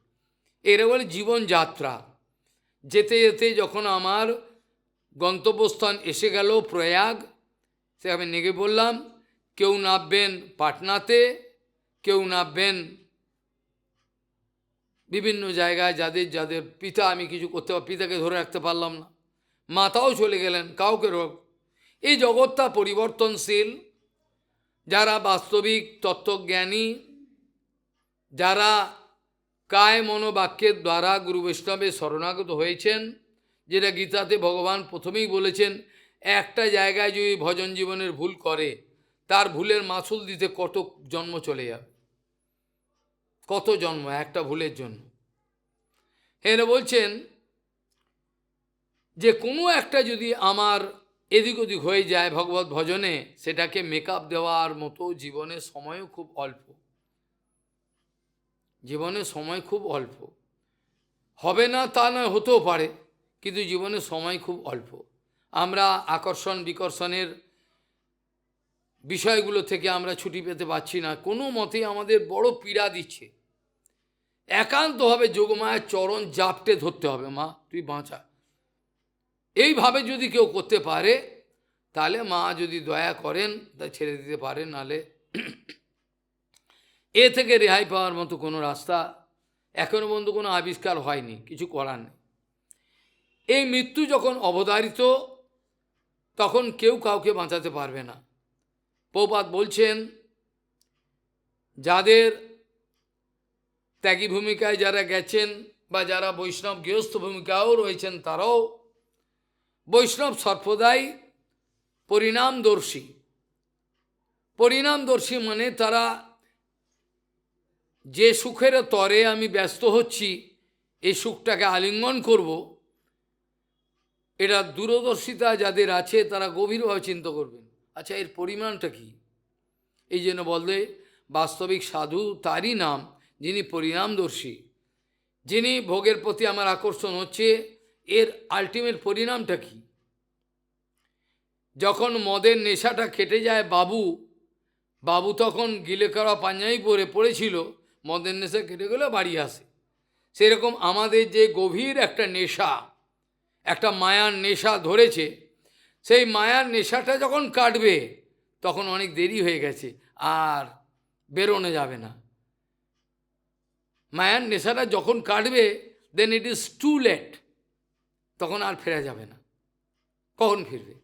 এরা বলে জীবনযাত্রা। যেতে যেতে যখন আমার গন্তব্যস্থান এসে গেল প্রয়াগ, সে আমি নেমে বললাম, কেউ নামবেন পাটনাতে, কেউ নামবেন বিভিন্ন জায়গায়, যাদের যাদের পিতা আমি কিছু করতে পিতাকে ধরে রাখতে পারলাম না, মাতাও চলে গেলেন, কাউকে রোগ। এই জগৎটা পরিবর্তনশীল। যারা বাস্তবিক তত্ত্বজ্ঞানী, যারা কায় মনোবাক্যের দ্বারা গুরু বৈষ্ণবের শরণাগত হয়েছেন, যেটা গীতাতে ভগবান প্রথমেই বলেছেন, একটা জায়গায় যদি ভজন জীবনের ভুল করে, তার ভুলের মাসুল দিতে কত জন্ম চলে যাবে, কত জন্ম একটা ভুলের জন্য। এরা বলছেন যে কোনো একটা যদি আমার এদিক ওদিক হয়ে যায় ভগবত ভজনে, সেটাকে মেকআপ দেওয়ার মতো জীবনের সময়ও খুব অল্প, জীবনের সময় খুব অল্প। হবে না তা নয়, হতেও পারে, কিন্তু জীবনের সময় খুব অল্প। আমরা আকর্ষণ বিকর্ষণের বিষয়গুলো থেকে আমরা ছুটি পেতে পারছি না, কোনো মতেই আমাদের বড় পীড়া দিচ্ছে। একান্তভাবে যোগমায়ের চরণ জাপটে ধরতে হবে, মা তুই বাঁচা, এইভাবে যদি কেউ করতে পারে, তাহলে মা যদি দয়া করেন তা ছেড়ে দিতে পারেন, নাহলে এ থেকে রেহাই পাওয়ার মতো কোনো রাস্তা এখনো পর্যন্ত কোনো আবিষ্কার হয়নি, কিছু করার নেই। এই মৃত্যু যখন অবধারিত, তখন কেউ কাউকে বাঁচাতে পারবে না। প্রভুপাদ বলছেন, যাদের ত্যাগী ভূমিকায় যারা গেছেন বা যারা বৈষ্ণব গৃহস্থ ভূমিকাও রয়েছেন, তারাও বৈষ্ণব সম্প্রদায় পরিণামদর্শী। পরিণামদর্শী মানে তারা যে সুখের তরে আমি ব্যস্ত হচ্ছি, এই সুখটাকে আলিঙ্গন করব, এটা দূরদর্শিতা যাদের আছে তারা গভীরভাবে চিন্তা করবেন, আচ্ছা এর পরিমাণটা কি। এই জন্য বললে বাস্তবিক সাধু তারই নাম যিনি পরিণামদর্শী, যিনি ভোগের প্রতি আমার আকর্ষণ হচ্ছে, এর আলটিমেট পরিণামটা কি। যখন মদের নেশাটা কেটে যায় বাবু তখন গিলে করা পাঞ্জাবি পরে পড়েছিল, মদের নেশা কেটে গেলে বাড়ি আসে। সেরকম আমাদের যে গভীর একটা নেশা, একটা মায়ার নেশা ধরেছে, সেই মায়ার নেশাটা যখন কাটবে তখন অনেক দেরি হয়ে গেছে, আর বেরোনো যাবে না। মায়ার নেশাটা যখন কাটবে দেন ইট ইজ টু লেট, তখন আর ফেরা যাবে না। কখন ফিরবে?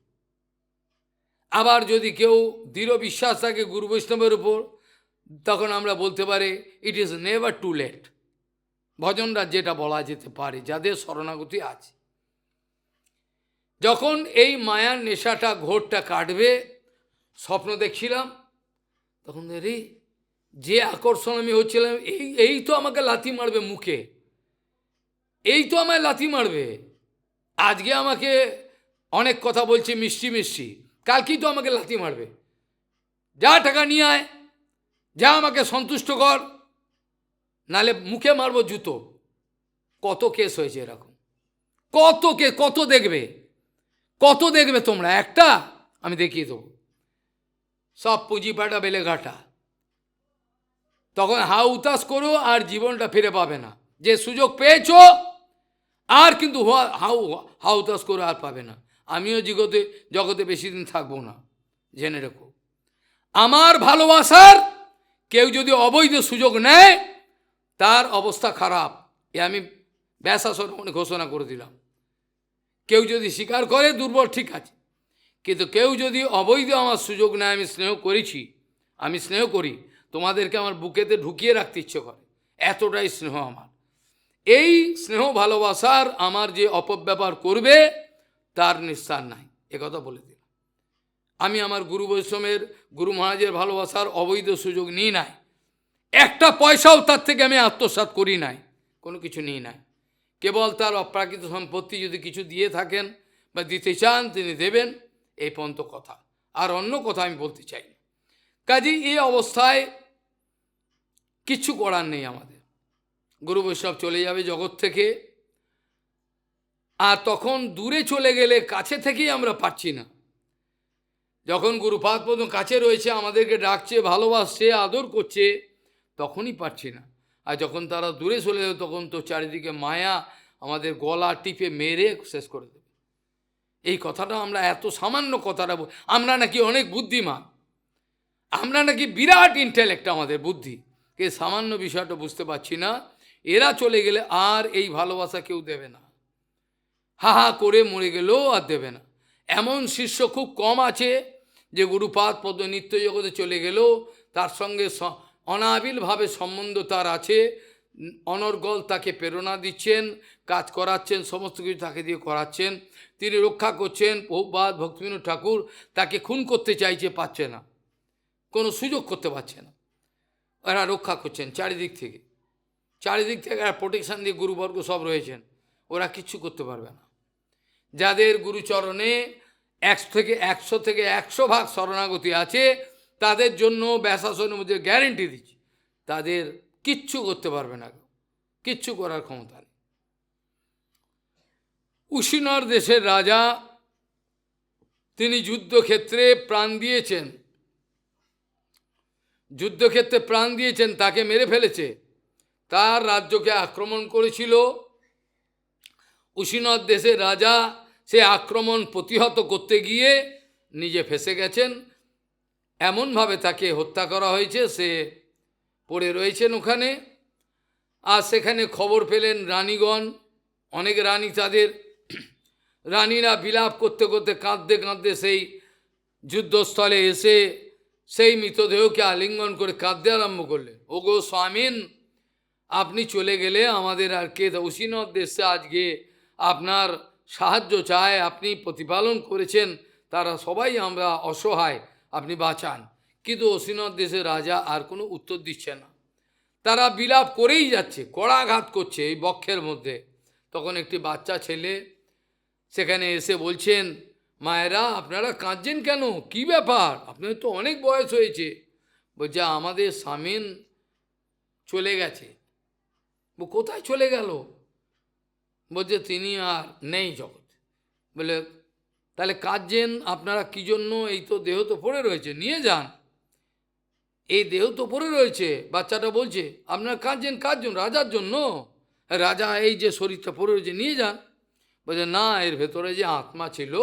আবার যদি কেউ দৃঢ় বিশ্বাস থাকে গুরু বৈষ্ণবের উপর, তখন আমরা বলতে পারি it is never too late. ভজনরা যেটা বলা যেতে পারে, যাদের শরণাগতি আছে, যখন এই মায়ার নেশাটা ঘোরটা কাটবে, স্বপ্ন দেখছিলাম, তখন রে যে আকর্ষণ আমি হচ্ছিলাম, এই তো আমাকে লাথি মারবে মুখে, এই তো আমায় লাথি মারবে, আজকে আমাকে অনেক কথা বলছে মিষ্টি মিষ্টি, কালকেই তো আমাকে লাথি মারবে, যা টাকা নিয়ে আয়, যা আমাকে সন্তুষ্ট কর, নালে মুখে মারবো জুতো। কত কেস হয়েছে এরকম, কত দেখবে তোমরা, একটা আমি দেখিয়ে দেবো, সব পুঁজি পাটা বেলে ঘাটা। তখন হাউ উতাস করো আর জীবনটা ফিরে পাবে না। যে সুযোগ পেয়েছো আর কিন্তু হাউ উতাস করো আর পাবে না। আমিও জগতে বেশি দিন থাকবো না, জেনে রেখো। আমার ভালোবাসার কেউ যদি অবৈধ সুযোগ নেয়, তার অবস্থা খারাপ, এ আমি ব্যাসাসনে ঘোষণা করে দিলাম। কেউ যদি স্বীকার করে দুর্বল, ঠিক আছে, কিন্তু কেউ যদি অবৈধ আমার সুযোগ নেয়, আমি স্নেহ করি, তোমাদেরকে আমার বুকেতে ঢুকিয়ে রাখতে ইচ্ছে করে, এতটাই স্নেহ আমার। এই স্নেহ ভালোবাসার আমার যে অপব্যবহার করবে তার নিস্তার নাই, একথা বলে দিলাম। আমি আমার গুরু বৈষ্ণবের, গুরু মহারাজের ভালোবাসার অবৈধ সুযোগ নিই নাই, একটা পয়সাও তার থেকে আমি আত্মসাৎ করি নাই, কোনো কিছু নিই নাই। কেবল তার অপ্রাকৃত সম্পত্তি যদি কিছু দিয়ে থাকেন বা দিতে চান তিনি দেবেন, এই পর্যন্ত কথা, আর অন্য কথা আমি বলতে চাই না। কাজেই এই অবস্থায় কিচ্ছু করার নেই আমাদের, গুরু বৈষ্ণব চলে যাবে জগৎ থেকে, আর তখন দূরে চলে গেলে কাছে থেকেই আমরা পাচ্ছি না। যখন গুরুপাদ পদ্ম কাছে রয়েছে, আমাদেরকে ডাকছে, ভালোবাসছে, আদর করছে, তখনই পাচ্ছি না। আর যখন তারা দূরে চলে যাবে, তখন তো চারিদিকে মায়া আমাদের গলা টিপে মেরে শেষ করে দেবে। এই কথাটা আমরা এত সামান্য কথাটা, আমরা নাকি অনেক বুদ্ধিমান, আমরা নাকি বিরাট ইন্টেলেক্ট, আমাদের বুদ্ধি, কে সামান্য বিষয়টা বুঝতে পারছি না। এরা চলে গেলে আর এই ভালোবাসা কেউ দেবে না, হা হা করে মরে গেলেও আর দেবে না। এমন শিষ্য খুব কম আছে যে গুরুপাদ পদ্ম নিত্য জগতে চলে গেলেও তার সঙ্গে অনাবিলভাবে সম্বন্ধ তার আছে, অনর্গল তাকে প্রেরণা দিচ্ছেন, কাজ করাচ্ছেন, সমস্ত কিছু তাকে দিয়ে করাচ্ছেন, তিনি রক্ষা করছেন। প্রভুপাদ ভক্তিবিনোদ ঠাকুর তাকে খুন করতে চাইছে, পাচ্ছে না, কোনো সুযোগ করতে পারছে না, এরা রক্ষা করছেন চারিদিক থেকে আর প্রোটেকশান দিয়ে গুরুবর্গ সব রয়েছেন, ওরা কিচ্ছু করতে পারবে না। যাদের গুরুচরণে 100 থেকে 100 ভাগ শরণাগতি আছে, তাদের জন্য ব্যাসাসনের মধ্যে গ্যারেন্টি দিচ্ছি, তাদের কিচ্ছু করতে পারবে না, কিচ্ছু করার ক্ষমতা নেই। উশিনর দেশের রাজা, তিনি যুদ্ধক্ষেত্রে প্রাণ দিয়েছেন, তাকে মেরে ফেলেছে, তার রাজ্যকে আক্রমণ করেছিল। উশিনর দেশের রাজা সে আক্রমণ প্রতিহত করতে গিয়ে নিজে ফেঁসে গেছেন, এমনভাবে তাকে হত্যা করা হয়েছে, সে পড়ে রয়েছেন ওখানে। আর সেখানে খবর পেলেন রানীগণ, অনেক রানী, তাদের রানীরা বিলাপ করতে করতে কাঁদতে কাঁদতে সেই যুদ্ধস্থলে এসে সেই মৃতদেহকে আলিঙ্গন করে কাঁদতে আরম্ভ করলেন, ওগো স্বামীন, আপনি চলে গেলে আমাদের আর কে, উসিনদ দেশে আজকে আপনার সাহায্য চায়, আপনি প্রতিপালন করেছেন, তারা সবাই আমরা অসহায়, আপনি বাঁচান। কিন্তু উসিনদ দেশের রাজা আর কোনো উত্তর দিচ্ছে না, তারা বিলাপ করেই যাচ্ছে, কড়াঘাত করছে এই বক্ষের মধ্যে। তখন একটি বাচ্চা ছেলে সেখানে এসে বলছেন, মায়েরা আপনারা কাঁদছেন কেন, কি ব্যাপার, আপনাদের তো অনেক বয়স হয়েছে। বলছে আমাদের স্বামীন চলে গেছে। কোথায় চলে গেল? বলছে তিনি আর নেই জগৎ। বলে তাহলে কাঁদছেন আপনারা কি জন্য? এই তো দেহ তো পড়ে রয়েছে, নিয়ে যান, এই দেহ তো পড়ে রয়েছে। বাচ্চাটা বলছে আপনারা কাঁদছেন কার জন্য? রাজার জন্য। রাজা এই যে শরীরটা পড়ে রয়েছে নিয়ে যান। বলছে না, এর ভেতরে যে আত্মা ছিল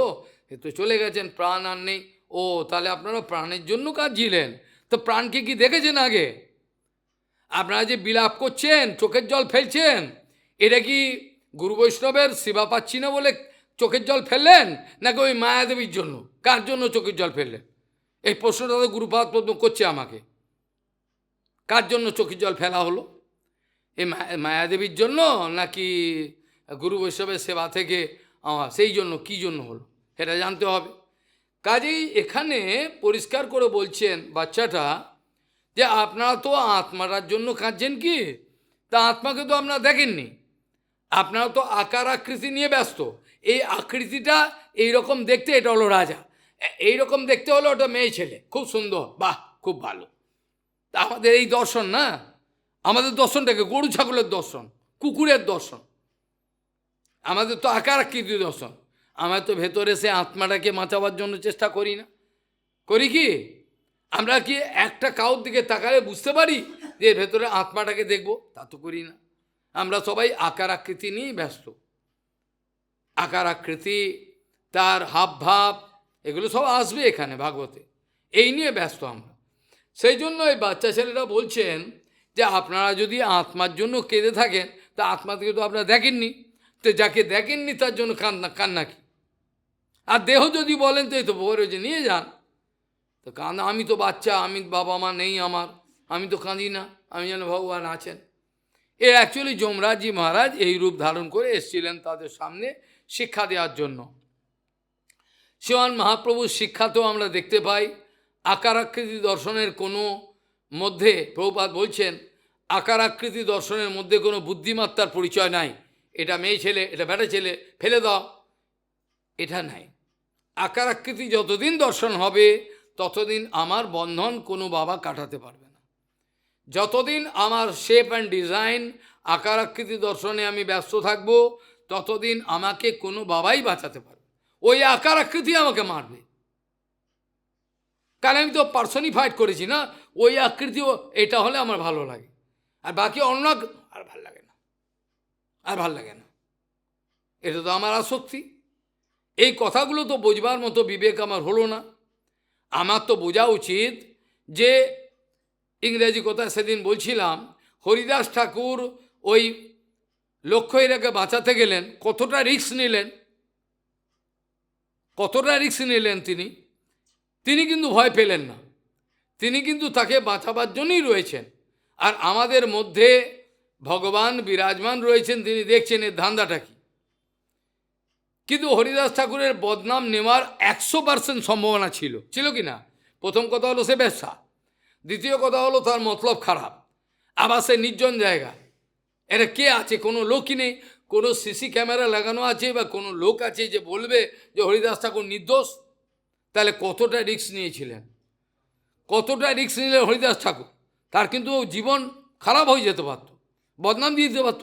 এ তো চলে গেছেন, প্রাণ আর নেই। ও তাহলে আপনারা প্রাণের জন্য কাঁদছিলেন, তো প্রাণকে কি দেখেছেন আগে? আপনারা যে বিলাপ করছেন, চোখের জল ফেলছেন, এটা কি গুরু বৈষ্ণবের সেবা পাচ্ছি না বলে চোখের জল ফেললেন, নাকি ওই মায়াদেবীর জন্য? কার জন্য চোখের জল ফেললেন? এই প্রশ্নটা তো গুরুপাদ পদ্ম করছে আমাকে। কার জন্য চোখের জল ফেলা হলো? এই মায়াদেবীর জন্য নাকি গুরু বৈষ্ণবের সেবা থেকে সেই জন্য? কি জন্য হলো এটা জানতে হবে। কাজেই এখানে পরিষ্কার করে বলছেন বাচ্চাটা যে আপনারা তো আত্মাটার জন্য কাঁদছেন, কি তা আত্মাকে তো আপনারা দেখেননি, আপনারা তো আকার আকৃতি নিয়ে ব্যস্ত। এই আকৃতিটা এইরকম দেখতে, এটা হলো রাজা, এইরকম দেখতে হলো ওটা মেয়ে ছেলে, খুব সুন্দর, বাহ খুব ভালো। তা আমাদের এই দর্শন না, আমাদের দর্শনটাকে গরু ছাগলের দর্শন, কুকুরের দর্শন। আমাদের তো আকার আকৃতি দর্শন। আমরা তো ভেতরে সে আত্মাটাকে বাঁচাবার জন্য চেষ্টা করি না, করি কি? আমরা কি একটা কাউর দিকে তাকালে বুঝতে পারি যে ভেতরে আত্মাটাকে দেখব? তা তো করি না। আমরা সবাই আকার আকৃতি নিয়েই ব্যস্ত। আকার আকৃতি, তার হাব ভাব, এগুলো সব আসবে এখানে ভাগবতে, এই নিয়ে ব্যস্ত আমরা। সেই জন্য এই বাচ্চা ছেলেরা বলছেন যে আপনারা যদি আত্মার জন্য কেঁদে থাকেন, তা আত্মাকে তো আপনারা দেখেননি, তো যাকে দেখেননি তার জন্য কান্না কি? আর দেহ যদি বলেন তো এই তো বড় যে নিয়ে যান, তো কান্না, আমি তো বাচ্চা, আমি বাবা মা নেই আমার, আমি তো কাঁদি না, আমি যেন ভগবান আছেন। এ অ্যাকচুয়ালি যমরাজজি মহারাজ এই রূপ ধারণ করে এসেছিলেন তাদের সামনে শিক্ষা দেওয়ার জন্য। শ্রীমান মহাপ্রভুর শিক্ষাতেও আমরা দেখতে পাই আকার আকৃতি দর্শনের কোনো মধ্যে, প্রভুপাদ বলছেন আকার আকৃতি দর্শনের মধ্যে কোনো বুদ্ধিমত্তার পরিচয় নাই। এটা মেয়ে ছেলে, এটা বেটা ছেলে, ফেলে দাও, এটা নাই। আকার আকৃতি যতদিন দর্শন হবে ততদিন আমার বন্ধন কোনো বাবা কাটাতে পারবে না। যতদিন আমার শেপ অ্যান্ড ডিজাইন আকার আকৃতি দর্শনে আমি ব্যস্ত থাকব, ততদিন আমাকে কোনো বাবাই বাঁচাতে পারবে। ওই আকার আকৃতি আমাকে মারবে, কারণ আমি তো পার্সনিফাইড করেছি না। ওই আকৃতিও এটা হলে আমার ভালো লাগে, আর বাকি অন্য আর ভাল লাগে না, আর ভাল লাগে না। এটা তো আমার আসক্তি। এই কথাগুলো তো বোঝবার মতো বিবেক আমার হলো না। আমার তো বোঝা উচিত যে ইংরেজি কথা সেদিন বলছিলাম, হরিদাস ঠাকুর ওই লক্ষ্য এরাকে বাঁচাতে গেলেন, কতটা রিস্ক নিলেন, কতটা রিস্ক নিলেন তিনি। তিনি কিন্তু ভয় পেলেন না, তিনি কিন্তু তাকে বাঁচাবার জন্যই রয়েছেন। আর আমাদের মধ্যে ভগবান বিরাজমান রয়েছেন, তিনি দেখছেন এর ধান্দাটা কি। কিন্তু হরিদাস ঠাকুরের বদনাম নেওয়ার 100% সম্ভাবনা ছিল, ছিল কি না? প্রথম কথা হলো সে ব্যবসা, দ্বিতীয় কথা হলো তার মতলব খারাপ, আবার সে নির্জন জায়গা, এটা কে আছে? কোনো লোকই নেই, কোনো সিসি ক্যামেরা লাগানো আছে বা কোনো লোক আছে যে বলবে যে হরিদাস ঠাকুর নির্দোষ? তাহলে কতটা রিস্ক নিয়েছিলেন, কতটা রিস্ক নিলেন হরিদাস ঠাকুর। তার কিন্তু জীবন খারাপ হয়ে যেতে পারত, বদনাম দিয়ে দিতে পারত।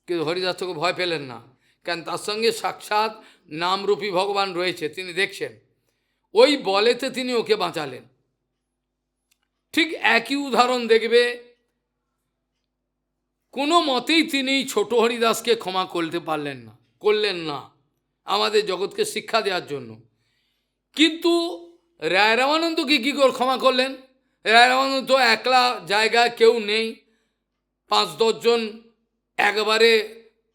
কিন্তু হরিদাস ঠাকুর ভয় পেলেন না, কারণ তার সঙ্গে সাক্ষাৎ নামরূপী ভগবান রয়েছে, তিনি দেখছেন। ওই বলেতে তিনি ওকে বাঁচালেন। ঠিক একই উদাহরণ দেখবে, কোনো মতেই তিনি ছোট হরিদাসকে ক্ষমা করতে পারলেন না, করলেন না, আমাদের জগৎকে শিক্ষা দেওয়ার জন্য। কিন্তু রায় রামানন্দকে কী করে ক্ষমা করলেন? রায় রামানন্দ তো একলা জায়গায় কেউ নেই, 5-10 জন একেবারে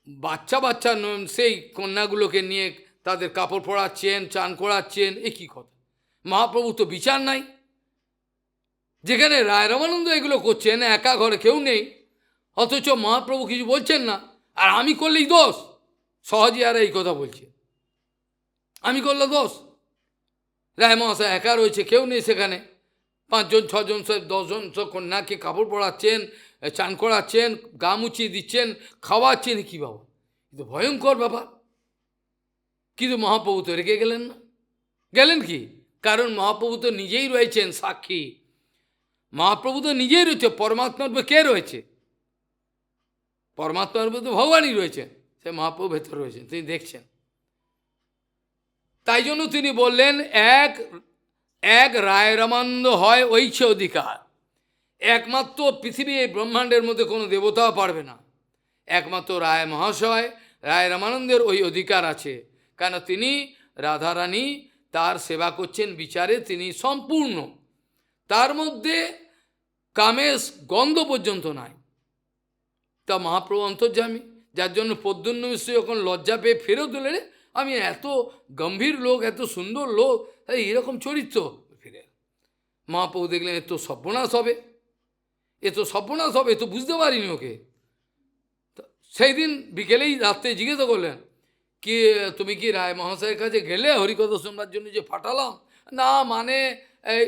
বাচ্চা বাচ্চা সেই কন্যাগুলোকে নিয়ে তাদের কাপড় পরাচ্ছেন, চান করাচ্ছেন, এ কী কথা? মহাপ্রভু তো বিচার নাই। যেখানে রায় রামানন্দ এগুলো করছেন, একা ঘরে কেউ নেই, অথচ মহাপ্রভু কিছু বলছেন না, আর আমি করলেই দোষ। সহজে আর এই কথা বলছে, আমি করলে দোষ। রায় মহাশয় একা রয়েছে, কেউ নেই সেখানে, 5 জন 6 জন 10 জন সব কন্যাকে কাপড় পরাচ্ছেন, চান করাচ্ছেন, গা মুছিয়ে দিচ্ছেন, খাওয়াচ্ছেন, কী বাবা, কিন্তু ভয়ঙ্কর ব্যাপার। কিন্তু মহাপ্রভু তো রেখে গেলেন না। গেলেন কি? কারণ মহাপ্রভু তো নিজেই রয়েছেন সাক্ষী। মহাপ্রভু তো নিজেই রয়েছে, পরমাত্মার উপর কে রয়েছে? পরমাত্মার উপর তো ভগবানই রয়েছেন, সে মহাপ্রভু ভেতর রয়েছেন, তিনি দেখছেন। তাই জন্য তিনি বললেন, এক এক রায়রামানন্দ হয় ঐছে অধিকার। একমাত্র পৃথিবী এই ব্রহ্মাণ্ডের মধ্যে কোনো দেবতাও পারবে না, একমাত্র রায় মহাশয় রায় রামানন্দের ওই অধিকার আছে। কেন? তিনি রাধারানী তার সেবা করছেন বিচারে, তিনি সম্পূর্ণ, তার মধ্যে কামেশ গন্ধ পর্যন্ত নাই। তা মহাপ্রভু অন্তর্যামী, যার জন্য পদ্মন্য মিশ্র যখন লজ্জা পেয়ে ফেরত দিলেন, আমি এত গম্ভীর লোক, এত সুন্দর লোক, এরকম চরিত্র, ফিরে মহাপ্রভু দেখলেন এ তো সর্বনাশ হবে, এ তো সর্বনাশ হবে, এ তো বুঝতে পারিনি ওকে। সেই দিন বিকেলেই রাত্রে জিজ্ঞাসা করলেন, কি তুমি কি রায় মহাশয়ের কাছে গেলে হরিকথা শোনবার জন্য যে পাঠালাম? না মানে এই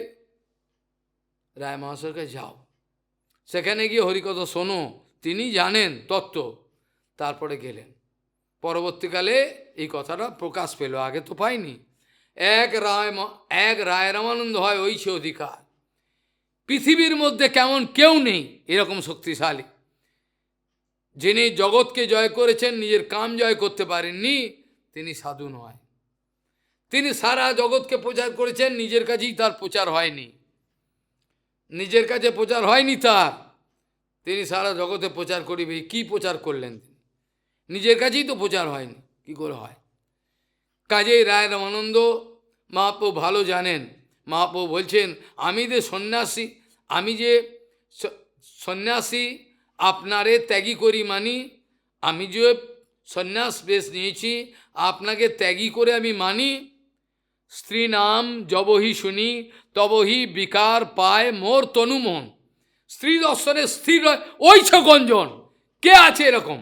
রায় মহাশয়ের কাছে যাও, সেখানে গিয়ে হরিকথা শোনো, তিনি জানেন তত্ত্ব। তারপরে গেলেন। পরবর্তীকালে এই কথাটা প্রকাশ পেল, আগে তো পাইনি। এক রায় রামানন্দ হয় ঐছে অধিকার। পৃথিবীর মধ্যে কেমন কেউ নেই এরকম শক্তিশালী, যিনি জগৎকে জয় করেছেন, নিজের কাম জয় করতে পারেননি, তিনি সাধু নয়। তিনি সারা জগৎকে প্রচার করেছেন, নিজের কাছেই তার প্রচার হয়নি, নিজের কাছে প্রচার হয়নি তার। তিনি সারা জগতে প্রচার করিবে, কি প্রচার করলেন? নিজের কাছেই তো প্রচার হয়নি, কি করে হয়? কাজেই রায় রামানন্দ মহাপ্রভু ভালো জানেন। মহাপ্রভু বলছেন, আমি যে সন্ন্যাসী, আমি যে সন্ন্যাসী আপনারে ত্যাগী করি মানি, আমি যে সন্ন্যাস বেশ নিয়েছি আপনাকে ত্যাগী করে আমি মানি। স্ত্রী নাম যবহি শুনি তবহি বিকার পায় মোর তনুমন। স্ত্রী দর্শনে স্থির ওইছে গঞ্জন। কে আছে এরকম?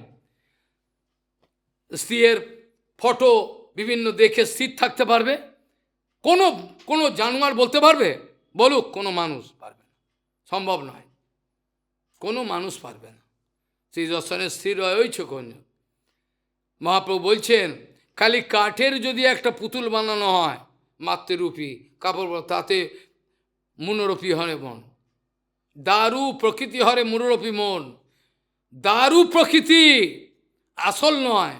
স্ত্রীর ফটো বিভিন্ন দেখে স্থির থাকতে পারবে? কোনো জানোয়ার বলতে পারবে? বলুক, কোনো মানুষ পারবে না, সম্ভব নয়, কোনো মানুষ পারবে না। স্ত্রী দর্শনে স্থির হয় ওইছে গঞ্জন। মহাপ্রভু বলছেন, খালি কাঠের যদি একটা পুতুল বানানো হয় মাতৃরূপী কাপড়, তাতে মনোরূপী হরে মন, দারু প্রকৃতি হরে মনোরূপী মন। দারু প্রকৃতি, আসল নয়।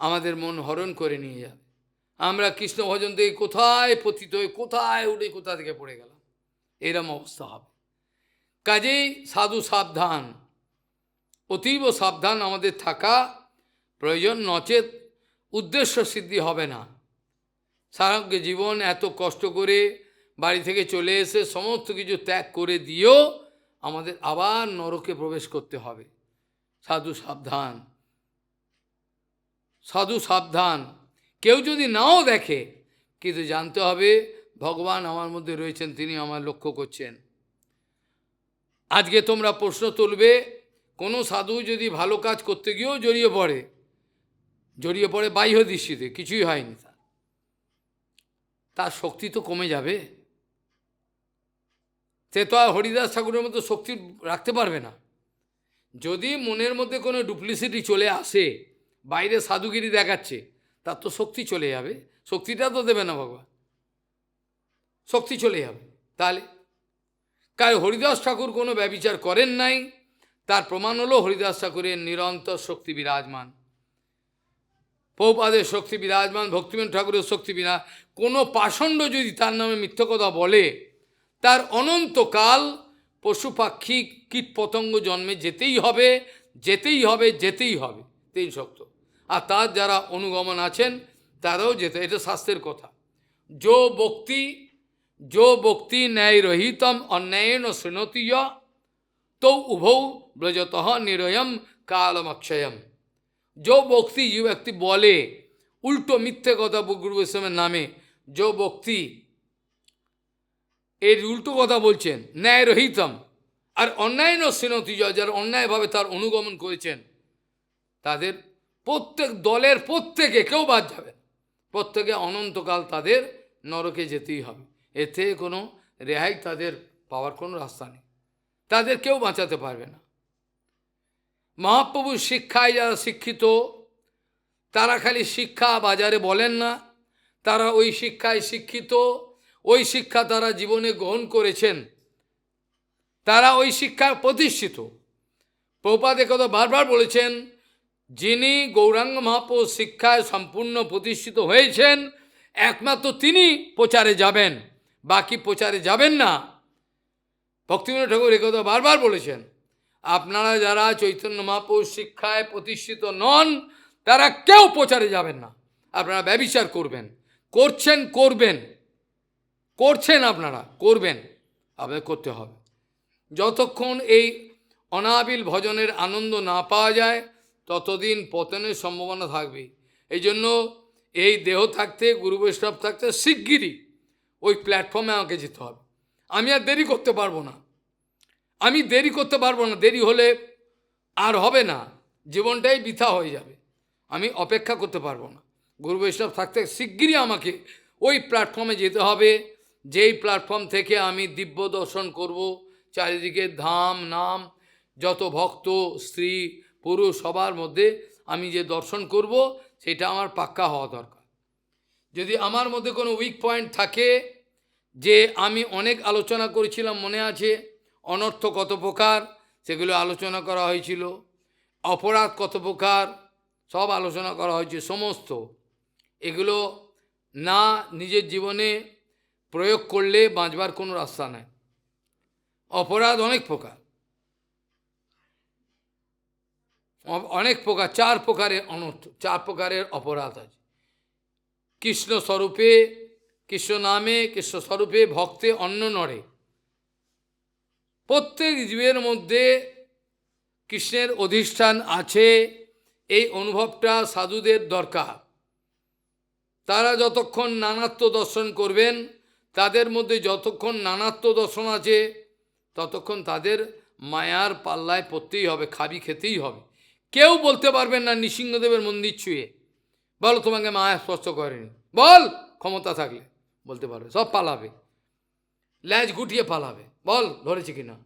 আমাদের মন হরণ করে নিয়ে যাবে। আমরা কৃষ্ণ ভজন থেকে কোথায় পতিত হয়ে, কোথায় উঠে, কোথা থেকে পড়ে গেলাম, এরম অবস্থা হবে। কাজেই সাধু সাবধান, অতীব সাবধান আমাদের থাকা প্রয়োজন, নচেত উদ্দেশ্য সিদ্ধি হবে না। সারাকে জীবন এত কষ্ট করে বাড়ি থেকে চলে এসে সমস্ত কিছু ত্যাগ করে দিয়েও আমাদের আবার নরকে প্রবেশ করতে হবে। সাধু সাবধান, সাধু সাবধান। কেউ যদি নাও দেখে, কিন্তু জানতে হবে ভগবান আমার মধ্যে রয়েছেন, তিনি আমার লক্ষ্য করছেন। আজকে তোমরা প্রশ্ন তুলবে, কোনো সাধু যদি ভালো কাজ করতে গিয়েও জড়িয়ে পড়ে বাহ্য দৃষ্টিতে, কিছুই হয়নি, তার শক্তি তো কমে যাবে। সে তো আর হরিদাস ঠাকুরের মতো শক্তি রাখতে পারবে না। যদি মনের মধ্যে কোনো ডুপ্লিসিটি চলে আসে, বাইরে সাধুগিরি দেখাচ্ছে, তার তো শক্তি চলে যাবে। শক্তিটা তো দেবে না ভগবান, শক্তি চলে যাবে। তাহলে কারণ হরিদাস ঠাকুর কোনো ব্যভিচার করেন নাই, তার প্রমাণ হলো হরিদাস ঠাকুরের নিরন্তর শক্তি বিরাজমান, প্রভুপাদের শক্তি বিরাজমান, ভক্তিবিনোদ ঠাকুরের শক্তি বিরাজ। কোনো পাষণ্ড যদি তার নামে মিথ্যা কথা বলে, তার অনন্তকাল পশু পাখি কীট পতঙ্গ জন্মে যেতেই হবে, যেতেই হবে, যেতেই হবে, তেই শক্ত। আর তার যারা অনুগমন আছেন তারাও যেতে, এটা শাস্ত্রের কথা। যো বক্তি ন্যায় রহিতম অন্যায়েন শৃণোতি তো উভৌ ব্রজত নিরয়ম কালমক্ষয়ম। जो ব্যক্তি বলে উল্টো মিথ্যে কথা গুরু বৈষ্ণবের নামে, जो ব্যক্তি এর উল্টো কথা বলছেন, ন্যায় রহিতম, আর অন্যায় নশ্চিনতি জয়, যারা অন্যায়ভাবে তার অনুগমন করেছেন, তাদের প্রত্যেক দলের প্রত্যেকে কেউ বাদ যাবে, প্রত্যেকে অনন্তকাল তাদের নরকে যেতেই হবে। এতে কোনো রেহাই তাদের পাওয়ার কোনো রাস্তা নেই, তাদের কেউ বাঁচাতে পারবে না। মহাপ্রভুর শিক্ষায় যারা শিক্ষিত, তারা খালি শিক্ষা বাজারে বলেন না, তারা ওই শিক্ষায় শিক্ষিত, ওই শিক্ষা তারা জীবনে গ্রহণ করেছেন, তারা ওই শিক্ষায় প্রতিষ্ঠিত। প্রভুপাদ একথা বারবার বলেছেন, যিনি গৌরাঙ্গ মহাপ্রভুর শিক্ষায় সম্পূর্ণ প্রতিষ্ঠিত হয়েছেন, একমাত্র তিনি প্রচারে যাবেন, বাকি প্রচারে যাবেন না। ভক্তিবিনোদ ঠাকুর একথা বারবার বলেছেন, আপনারা যারা চৈতন্য মহাপ্রভুর শিক্ষায় প্রতিষ্ঠিত নন, তারা কেউ প্রচারে যাবেন না। আপনারা ব্যভিচার করবেন, করছেন, করবেন, করছেন, আপনারা করবেন, আপনাদের করতে হবে। যতক্ষণ এই অনাবিল ভজনের আনন্দ না পাওয়া যায়, ততদিন পতনের সম্ভাবনা থাকবে। এই জন্য এই দেহ থাকতে, গুরু বৈষ্ণব থাকতে শিগগিরই ওই প্ল্যাটফর্মে আমাকে যেতে হবে। আমি আর দেরি করতে পারবো না, আমি দেরি করতে পারবো না, দেরি হলে আর হবে না, জীবনটাই বৃথা হয়ে যাবে, আমি অপেক্ষা করতে পারবো না। গুরু বৈষ্ণব থাকতে শিগগিরই আমাকে ওই প্ল্যাটফর্মে যেতে হবে, যেই প্ল্যাটফর্ম থেকে আমি দিব্য দর্শন করব, চারিদিকে ধাম নাম, যত ভক্ত স্ত্রী পুরুষ সবার মধ্যে আমি যে দর্শন করব, সেটা আমার পাক্কা হওয়া দরকার। যদি আমার মধ্যে কোনো উইক পয়েন্ট থাকে, যে আমি অনেক আলোচনা করেছিলাম, মনে আছে, অনর্থ কত প্রকার, সেগুলো আলোচনা করা হয়েছিল, অপরাধ কত প্রকার, সব আলোচনা করা হয়েছে। সমস্ত এগুলো না নিজের জীবনে প্রয়োগ করলে বাঁচবার কোনো রাস্তা নাই। অপরাধ অনেক প্রকার, অনেক প্রকার, 4 প্রকারের অনর্থ, 4 প্রকারের অপরাধ আছে। কৃষ্ণ স্বরূপে, কৃষ্ণ নামে, কৃষ্ণ স্বরূপে ভক্তে অন্ন নড়ে। প্রত্যেক জীবের মধ্যে কৃষ্ণের অধিষ্ঠান আছে, এই অনুভবটা সাধুদের দরকার। তারা যতক্ষণ নানাত্ব দর্শন করবেন, তাদের মধ্যে যতক্ষণ নানাত্ব দর্শন আছে, ততক্ষণ তাদের মায়ার পাল্লায় পড়তেই হবে, খাবি খেতেই হবে। কেউ বলতে পারবেন না নৃসিংহদেবের মন্দির ছুঁয়ে, বলো তোমাকে মায়া স্পর্শ করেনি, বল, ক্ষমতা থাকলে বলতে পারবে, সব পালাবে, ল্যাজ গুটিয়ে পালাবে, বল ধরেছে কিনা,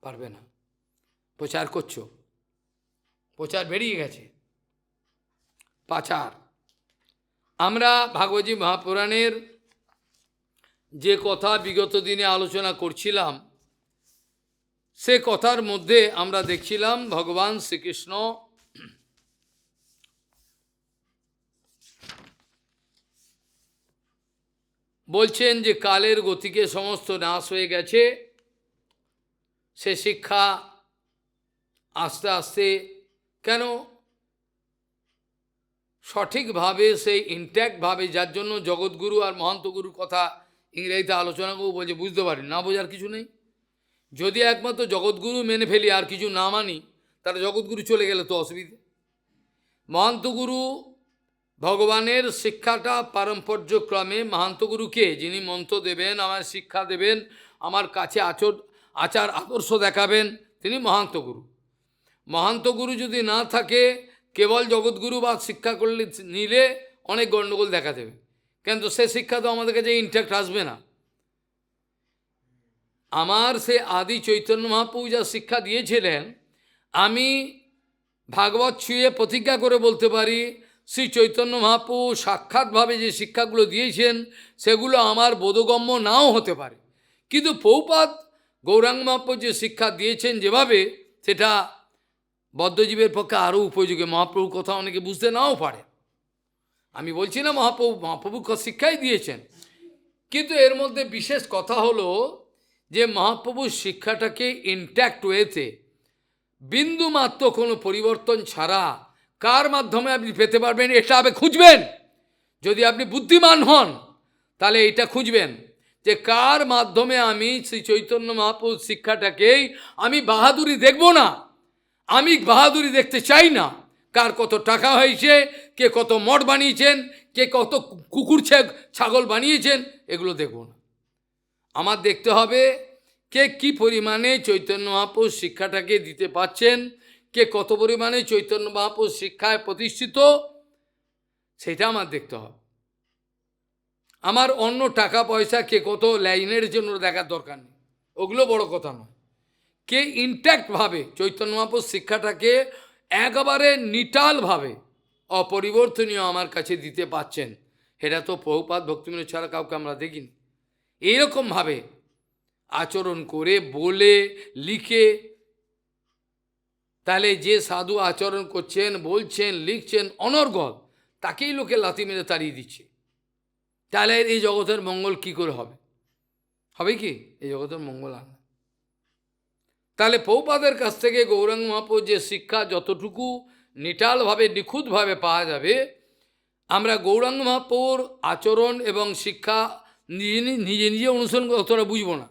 পারবে না। প্রচার করছো, প্রচার বেরিয়ে গেছে, পাচার। আমরা ভাগবতী মহাপুরাণের যে কথা বিগত দিনে আলোচনা করছিলাম, সে কথার মধ্যে আমরা দেখছিলাম ভগবান শ্রীকৃষ্ণ বলছেন যে কালের গতিকে সমস্ত নাশ হয়ে গেছে, সে শিক্ষা আস্তে আস্তে কেন সঠিকভাবে সেই ইনট্যাক্টভাবে, যার জন্য জগৎগুরু আর মহান্তগুরুর কথা ইংরেজিতে আলোচনা করবো, বলছে বুঝতে পারি না, বোঝার কিছু নেই। যদি একমাত্র জগৎগুরু মেনে ফেলি আর কিছু না মানি, তাহলে জগৎগুরু চলে গেলে তো অসুবিধে। মহান্তগুরু ভগবানের শিক্ষাটা পারম্পর্যক্রমে, মহান্তগুরুকে যিনি মন্ত্র দেবেন, আমার শিক্ষা দেবেন, আমার কাছে আচার আদর্শ দেখাবেন, তিনি মহান্তগুরু। মহান্তগুরু যদি না থাকে, কেবল জগৎগুরু বা শিক্ষা করলে নিলে অনেক গণ্ডগোল দেখা দেবে, কিন্তু সে শিক্ষা তো আমাদের কাছে ইনট্যাক্ট আসবে না। আমার সে আদি চৈতন্য মহাপ্রভু যা শিক্ষা দিয়েছিলেন, আমি ভাগবত ছুঁয়ে প্রতিজ্ঞা করে বলতে পারি, শ্রী চৈতন্য মহাপ্রভু সাক্ষাৎভাবে যে শিক্ষাগুলো দিয়েছেন, সেগুলো আমার বোধগম্য নাও হতে পারে, কিন্তু প্রভুপাদ গৌরাঙ্গ মহাপ্রভু যে শিক্ষা দিয়েছেন যেভাবে, সেটা বদ্ধজীবের পক্ষে আরও উপযোগী। মহাপ্রভুর কথা অনেকে বুঝতে নাও পারে, আমি বলছি না মহাপ্রভু শিক্ষাই দিয়েছেন, কিন্তু এর মধ্যে বিশেষ কথা হলো যে মহাপ্রভুর শিক্ষাটাকে ইনট্যাক্ট ওয়েতে, বিন্দু মাত্র কোনো পরিবর্তন ছাড়া কার মাধ্যমে আপনি পেতে পারবেন, এটা আপনি খুঁজবেন। যদি আপনি বুদ্ধিমান হন, তাহলে এটা খুঁজবেন যে কার মাধ্যমে আমি শ্রী চৈতন্য মহাপ্রভুর শিক্ষাটাকেই আমি বাহাদুরি দেখব না, আমি বাহাদুরি দেখতে চাই না। কার কত টাকা হয়েছে, কে কত মঠ বানিয়েছেন, কে কত কুকুর ছাগল বানিয়েছেন, এগুলো দেখব না। আমার দেখতে হবে কে কি পরিমাণে চৈতন্য মহাপুরুষ শিক্ষাটাকে দিতে পাচ্ছেন, কে কত পরিমাণে চৈতন্য মহাপুরুষ শিক্ষায় প্রতিষ্ঠিত, সেটা আমার দেখতে হবে। আমার অন্য টাকা পয়সা কে কত লাইনের জন্য দেখার দরকার নেই, ওগুলো বড় কথা নয়। কে ইনট্যাক্টভাবে চৈতন্য মহাপুরুষ শিক্ষাটাকে একেবারে নিটালভাবে অপরিবর্তনীয় আমার কাছে দিতে পাচ্ছেন, এটা তো প্রভুপাদ ভক্তিবিনোদ ছাড়া কাউকে আমরা দেখিনি। এইরকমভাবে আচরণ করে, বলে, লিখে, তাহলে যে সাধু আচরণ করছেন, বলছেন, লিখছেন অনর্গল, তাকেই লোকে লাথি মেরে তাড়িয়ে দিচ্ছে। তাহলে এই জগতের মঙ্গল কি করে হবে? হবে কি এই জগতের মঙ্গল? আনা তাহলে প্রভুপাদের কাছ থেকে গৌরাঙ্গ মহাপ্রভুর যে শিক্ষা যতটুকু নিটালভাবে নিখুঁতভাবে পাওয়া যাবে, আমরা গৌরাঙ্গ মহাপ্রভুর আচরণ এবং শিক্ষা নিজে নিজে অনুসরণ করে অতটা বুঝবো না।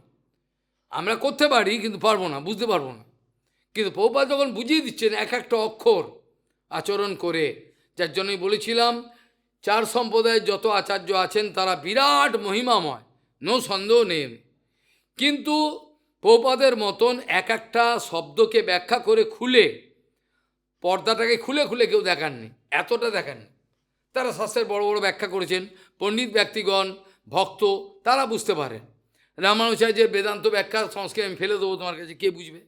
আমরা করতে পারি কিন্তু পারবো না, বুঝতে পারবো না। কিন্তু প্রভুপাদ যখন বুঝিয়ে দিচ্ছেন এক একটা অক্ষর আচরণ করে, যার জন্যই বলেছিলাম চার সম্প্রদায়ের যত আচার্য আছেন তারা বিরাট মহিমাময়, নো সন্দেহ নেই। কিন্তু প্রভুপাদের মতন এক একটা শব্দকে ব্যাখ্যা করে খুলে, পর্দাটাকে খুলে খুলে কেউ দেখাননি, এতটা দেখাননি। তারা শাস্ত্রের বড় বড় ব্যাখ্যা করেছেন, পণ্ডিত ব্যক্তিগণ, ভক্ত, তারা বুঝতে পারেন। রামানুজাচার্যের বেদান্ত ব্যাখ্যা সংস্কৃত আমি ফেলে দেবো তোমার কাছে, কে বুঝবে?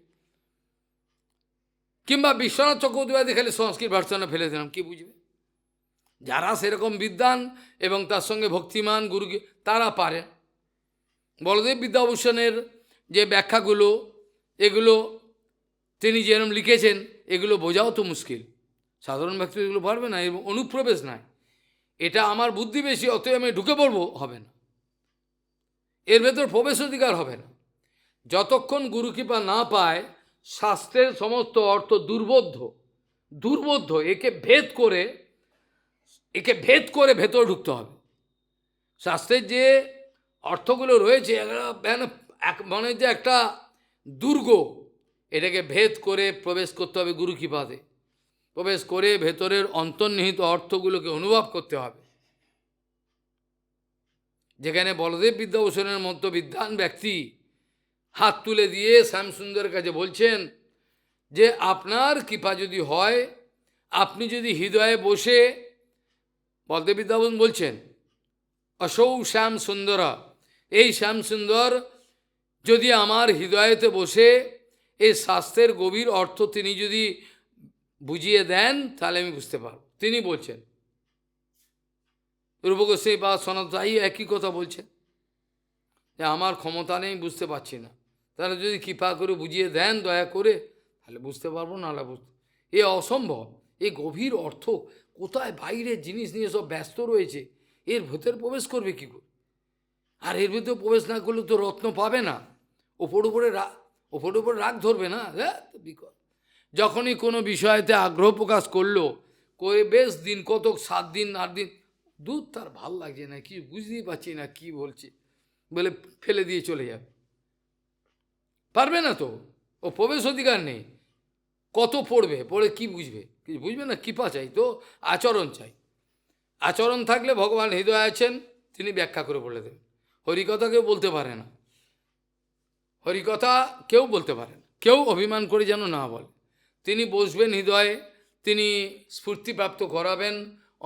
কিংবা বিশ্বনাথ চক্রবর্তী খালি সংস্কৃত ভার্সনে ফেলে দিলাম, কে বুঝবে? যারা সেরকম বিদ্বান এবং তার সঙ্গে ভক্তিমান গুরু, তারা পারে। বলদেব বিদ্যাভূষণের যে ব্যাখ্যাগুলো, এগুলো তিনি যেরকম লিখেছেন, এগুলো বোঝাও তো মুশকিল, সাধারণ ব্যক্তি এগুলো পারবে না, এবং অনুপ্রবেশ নাই। এটা আমার বুদ্ধি বেশি, অতএব আমি ঢুকে পড়বো, হবে না। এর ভেতর প্রবেশ অধিকার হবে না। যতক্ষণ গুরুকৃপা না পায়, শাস্ত্রের সমস্ত অর্থ দুর্বোধ্য, একে ভেদ করে ভেতরে ঢুকতে হবে। শাস্ত্রের যে অর্থগুলো রয়েছে, মানে যে একটা দুর্গ, এটাকে ভেদ করে প্রবেশ করতে হবে। গুরুকৃপাতে প্রবেশ করে ভেতরের অন্তর্নিহিত অর্থগুলোকে অনুভব করতে হবে। যেখানে বলদেব বিদ্যাভূষণের মতো বিদ্বান ব্যক্তি হাত তুলে দিয়ে শ্যামসুন্দরের কাছে বলছেন যে আপনার কৃপা যদি হয়, আপনি যদি হৃদয়ে বসে, বলদেব বিদ্যাভূষণ বলছেন অসৌ শ্যাম সুন্দর, এই শ্যামসুন্দর যদি আমার হৃদয়েতে বসে এই শাস্ত্রের গভীর অর্থ তিনি যদি বুঝিয়ে দেন, তাহলে আমি বুঝতে পারব। তিনি বলছেন, রূপ গোস্বামী বা সনাতন একই কথা বলছেন যে আমার ক্ষমতা নেই, বুঝতে পারছি না। তাহলে যদি কৃপা করে বুঝিয়ে দেন দয়া করে, তাহলে বুঝতে পারবো, নাহলে বুঝতে, এ অসম্ভব। এই গভীর অর্থ কোথায়? বাইরের জিনিস নিয়ে সব ব্যস্ত রয়েছে, এর ভেতরে প্রবেশ করবে কী করে? আর এর ভেতরে প্রবেশ না করলে তো রত্ন পাবে না, ওপর উপরে রাগ ধরবে না। হ্যাঁ, বিকট যখনই কোনো বিষয়েতে আগ্রহ প্রকাশ করলো, করে বেশ দিন কতক, 7 দিন 8 দিন, দুধ তার ভাল লাগছে না, কি বুঝতেই পারছি না কি বলছে, বলে ফেলে দিয়ে চলে যাবে। পারবে না তো, ও প্রবেশ অধিকার নেই। কত পড়বে, পড়ে কি বুঝবে? কিছু বুঝবে না। কৃপা চাই তো, আচরণ চাই। আচরণ থাকলে ভগবান হৃদয় আছেন, তিনি ব্যাখ্যা করে বলে দেবেন। হরিকথা কেউ বলতে পারে না, হরিকথা কেউ বলতে পারে না, কেউ অভিমান করে যেন না বলে। তিনি বসবেন হৃদয়ে, তিনি স্ফূর্তিপ্রাপ্ত করাবেন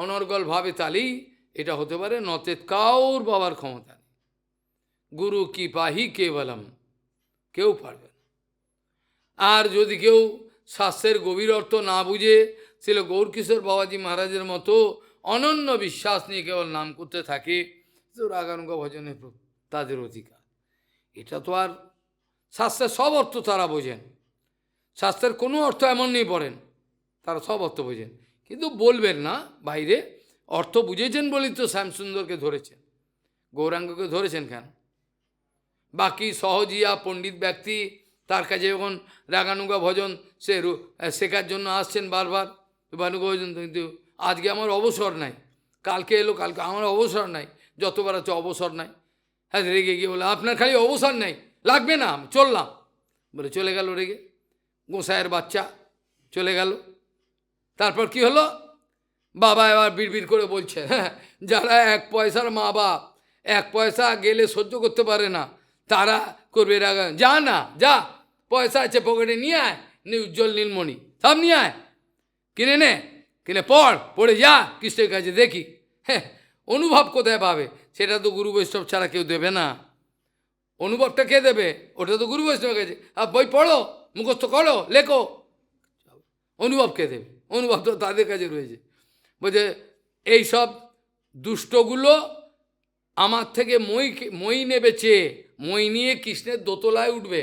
অনর্গলভাবে, তালেই এটা হতে পারে। নচেত কাউর বাবার ক্ষমতা নেই। গুরু কি পাহি কেবলম, কেউ পারবে না। আর যদি কেউ শাস্ত্রের গভীর অর্থ না বুঝে, ছিল গৌরকিশোর বাবাজি মহারাজের মতো অনন্য বিশ্বাস নিয়ে কেবল নাম করতে থাকে, তো রাগানুগা ভজনে তাদের অধিকার। এটা তো আর শাস্ত্রের সব অর্থ তারা বোঝেন, শাস্ত্রের কোনো অর্থ এমন নেই পড়েন, তারা সব অর্থ বোঝেন, কিন্তু বলবেন না বাইরে। অর্থ বুঝেছেন বলেই তো শ্যামসুন্দরকে ধরেছেন, গৌরাঙ্গকে ধরেছেন কেন? বাকি সহজিয়া পণ্ডিত ব্যক্তি তার কাছে যখন রাগানুগা ভজন শেখার জন্য আসছেন বারবার, রাগানুগা ভজন, কিন্তু আজকে আমার অবসর নাই, কালকে এলো, কালকে আমার অবসর নাই, যতবার আছে অবসর নাই। হ্যাঁ, রেগে গিয়ে বলে আপনার খালি অবসর নেই, লাগবে না, চললাম বলে চলে গেল রেগে। গোসাইয়ের বাচ্চা চলে গেল। তারপর কি হলো? বাবা এবার বিড়বিড় করে বলছে, হ্যাঁ, যারা 1 পয়সার মা বাপ, 1 পয়সা গেলে সহ্য করতে পারে না, তারা করবে, এরা যা না যা, পয়সা আছে পকেটে নিয়ে আয়, উজ্জ্বল নীলমণি সব নিয়ে আয়, কিনে নে, কিনে পড়ে যা কৃষ্ণের কাছে দেখি। হ্যাঁ, অনুভব কোথায় পাবে? সেটা তো গুরু বৈষ্ণব ছাড়া কেউ দেবে না। অনুভবটা কে দেবে? ওটা তো গুরু বৈষ্ণবের কাছে। আর বই পড়ো, মুখস্থ করো, লেখো, অনুভব কে দেবে? অনুভব তো তাদের কাছে রয়েছে। বলছে এইসব দুষ্টগুলো আমার থেকে মই নেবে চেয়ে, মই নিয়ে কৃষ্ণের দোতলায় উঠবে,